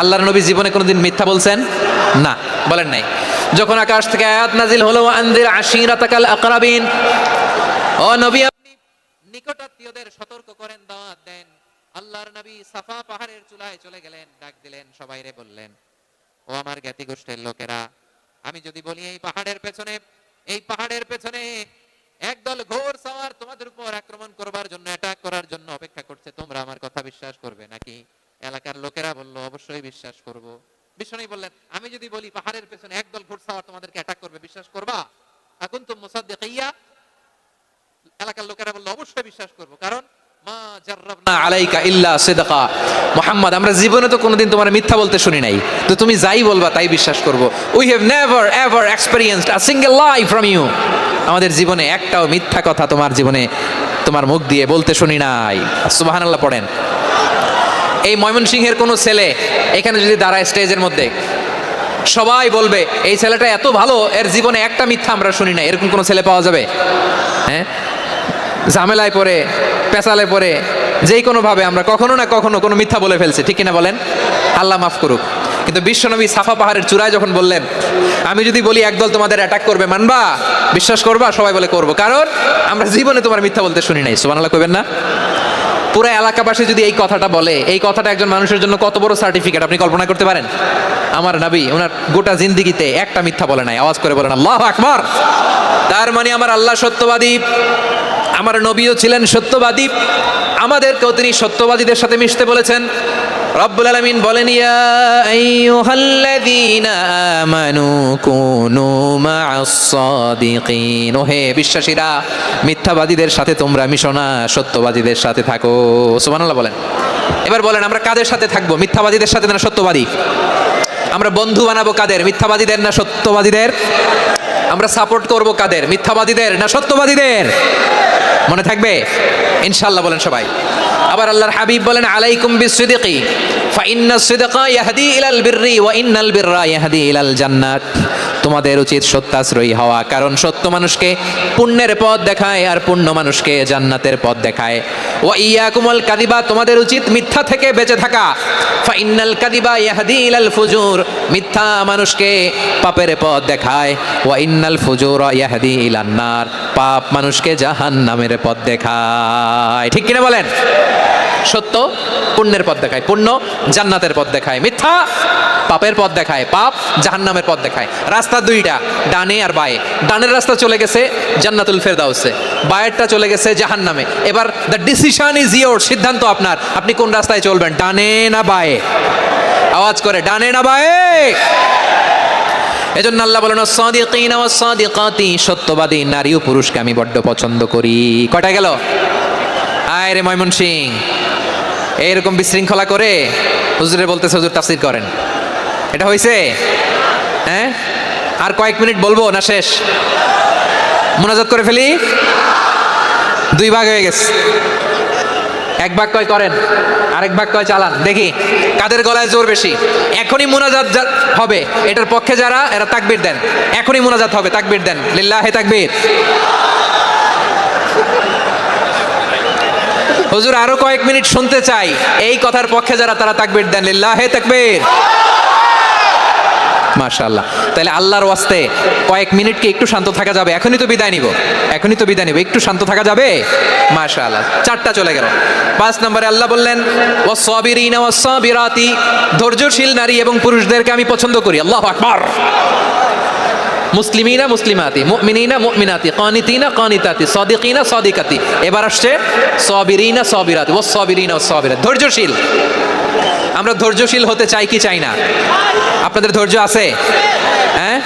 Speaker 1: আল্লাহর নবী জীবনে কোনোদিন মিথ্যা বলছেন? না, বলেন নাই। যখন আকাশ থেকে আয়াত নাজিল হলো আনজির আশিরাতাকাল আকরাবিন, ও নবী আপনি নিকটাত্মীয়দের সতর্ক করেন, দাওয়াত দেন। আল্লাহর নবী সাফা পাহাড়ের চূড়ায় চলে গেলেন, ডাক দিলেন, সবাইরে বললেন, ও আমার জ্ঞাতি গোষ্ঠীর লোকেরা, আমি যদি বলি এই পাহাড়ের পেছনে একদল ঘোর সওয়ার তোমাদের উপর আক্রমণ করবার জন্য, অ্যাটাক করার জন্য অপেক্ষা করছে, তোমরা আমার কথা বিশ্বাস করবে নাকি? এলাকার লোকেরা বলল, অবশ্যই বিশ্বাস করব। বিশ্বনবী বললেন, আমি যদি বলি পাহাড়ের পেছনে একদল ঘোর সওয়ার তোমাদেরকে অ্যাটাক করবে, বিশ্বাস করবা? আকুনতুম মুসাদ্দিকিয়া? এলাকার লোকেরা বলল, অবশ্যই বিশ্বাস করব, কারণ মা জাররাবনা আলাইকা ইল্লা সিদকা, মুহাম্মদ আমরা জীবনে তো কোনোদিন তোমার মিথ্যা বলতে শুনি নাই, তো তুমি যাই বলবা তাই বিশ্বাস করব। We have never ever experienced a single lie from you, আমাদের জীবনে একটাও মিথ্যা কথা তোমার জীবনে তোমার মুখ দিয়ে বলতে শুনি নাই। সুবহানাল্লাহ পড়েন। এই ময়মনসিংহের কোনো ছেলে এখানে যদি দাঁড়ায় স্টেজের মধ্যে, সবাই বলবে এই ছেলেটা এত ভালো, এর জীবনে একটা মিথ্যা আমরা শুনি না, এরকম কোনো ছেলে পাওয়া যাবে? হ্যাঁ, ঝামেলায় পড়ে, পেঁচালে পড়ে, যেই কোনো ভাবে আমরা কখনো না কখনো কোনো মিথ্যা বলে ফেলছি, ঠিক কিনা বলেন? আল্লাহ মাফ করুক। কিন্তু বিশ্বনবী সাফা পাহাড়ের চূড়ায় যখন বললেন, আমি যদি বলি একদল তোমাদের অ্যাটাক করবে, মানবা? বিশ্বাস করবা? সবাই বলে করবো, কারণ আমরা জীবনে তোমার মিথ্যা বলতে শুনি নাই। সুবহানাল্লাহ কইবেন না? পুরো এলাকাবাসী যদি এই কথাটা বলে, এই কথাটা একজন মানুষের জন্য কত বড় সার্টিফিকেট আপনি কল্পনা করতে পারেন? আমার নবী ওনার গোটা জিন্দেগিতে একটা মিথ্যা বলে নাই। আওয়াজ করে বলেন আল্লাহু আকবার। তার মানে আমার আল্লাহ সত্যবাদী, আমার নবীও ছিলেন সত্যবাদী, আমাদেরকেও তিনি সত্যবাদীদের সাথে মিশতে বলেছেন। রব্বুল আলামিন বলেন, ইয়া আইয়ুহাল্লাযীনা আমানু কুনু মা'আস সাদিকিন, ওহে বিশ্বাসীরা মিথ্যাবাদীদের সাথে তোমরা মিশো না, সত্যবাদীদের সাথে থাকো। সুবহানাল্লাহ বলেন। এবার বলেন আমরা কাদের সাথে থাকবো? মিথ্যাবাদীদের সাথে না সত্যবাদী? আমরা বন্ধু বানাবো কাদের? মিথ্যাবাদীদের না সত্যবাদীদের? আমরা সাপোর্ট করব কাদের? মিথ্যাবাদীদের না সত্যবাদীদের? মনে থাকবে ইনশাআল্লাহ, বলেন সবাই। আবার আল্লাহর হাবিব বলেন, আলাইকুম বিসসিদকি ফাইন্নাস সিদকা ইয়াহদি ইলাল বিররি ওয়া ইন্নাল বিররা ইয়াহদি ইলাল জান্নাত। তোমাদের উচিত সত্যাশ্রয়ী হওয়া, কারণ সত্য মানুষকে পুণ্যের পথ দেখায় আর পুণ্য মানুষকে জান্নাতের পথ দেখায়। ওয়া ইয়াকুমুল কাযিবা, তোমাদের উচিত মিথ্যা থেকে বেঁচে থাকা। ফাইন্নাল কাযিবা ইয়াহদি ইলাল ফুজুর, মিথ্যা মানুষকে পাপের পথ দেখায়। ওয়া ইন্নাল ফুজুরা ইয়াহদি ইলান নার, পাপ মানুষকে জাহান্নামের পথ দেখায়। ঠিক কিনা বলেন? সত্য পুণ্যের পথ দেখায়, পুণ্য জান্নাতের পথ দেখায়, মিথ্যা পাপের পথ দেখায়, পাপ জাহান্নামের পথ দেখায়। রাস্তা দুইটা, ডানে আর বায়ে। ডানের রাস্তা চলে গেছে জান্নাতুল ফেরদাউসে, বায়েরটা চলে গেছে জাহান্নামে। এবার দ্য ডিসিশন ইজ ইয়োর, সিদ্ধান্ত আপনার, আপনি কোন রাস্তায় চলবেন, ডানে না বায়ে? আওয়াজ করে, ডানে না বায়ে? এজন্য আল্লাহ বলেন, সাদিকিনা ওয়াস সাদিকাতি, সত্যবাদী নারী ও পুরুষকে আমি বড্ড পছন্দ করি। কয়টা গেল? আয় রে ময়মনসিংহ, এইরকম বিশৃঙ্খলা করে হুজুরে বলতেছে হুজুর তাফসীর করেন, এটা হয়েছে? হ্যাঁ, আর কয়েক মিনিট বলবো না শেষ? মোনাজাত করে ফেলি? দুই ভাগ হয়ে গেছে। এক ভাগ কয় করেন, আরেক ভাগ কয় চালান। দেখি কাদের গলায় জোর বেশি। এখনই মুনাজাত হবে, এটার পক্ষে যারা এরা তাকবীর দেন। এখনই মুনাজাত হবে, তাকবীর দেন, লিল্লাহে তাকবীর। হুজুর আরো কয়েক মিনিট শুনতে চাই, এই কথার পক্ষে যারা তারা তাকবীর দেন, লিল্লাহে তাকবীর। মাশাআল্লাহ। তাহলে আল্লাহর ওয়াস্তে কয়েক মিনিট কি একটু শান্ত থাকা যাবে? এখনই তো বিদায় নিব, এখনই তো বিদায় নিব, একটু শান্ত থাকা যাবে? মাশাআল্লাহ। 4টা চলে গেল। 5 নম্বরে আল্লাহ বললেন ওয়াস-সাবিরিনা ওয়াস-সাবিরাতি, ধৈর্যশীল নারী এবং পুরুষদেরকে আমি পছন্দ করি। আল্লাহু আকবার। মুসলিমিনা মুসলিমাতি, মুমিনিনা মুমিনাতি, কানিতিনা কানিতাতি, সাদিকিনা সাদিকাতি। এবার আসছে সাবিরিনা সাবিরাতি, ওয়াস-সাবিরিনা ওয়াস-সাবিরাত, ধৈর্যশীল। আমরা ধৈর্যশীল হতে চাই কি চাই না? আপনাদের ধৈর্য আছে? হ্যাঁ।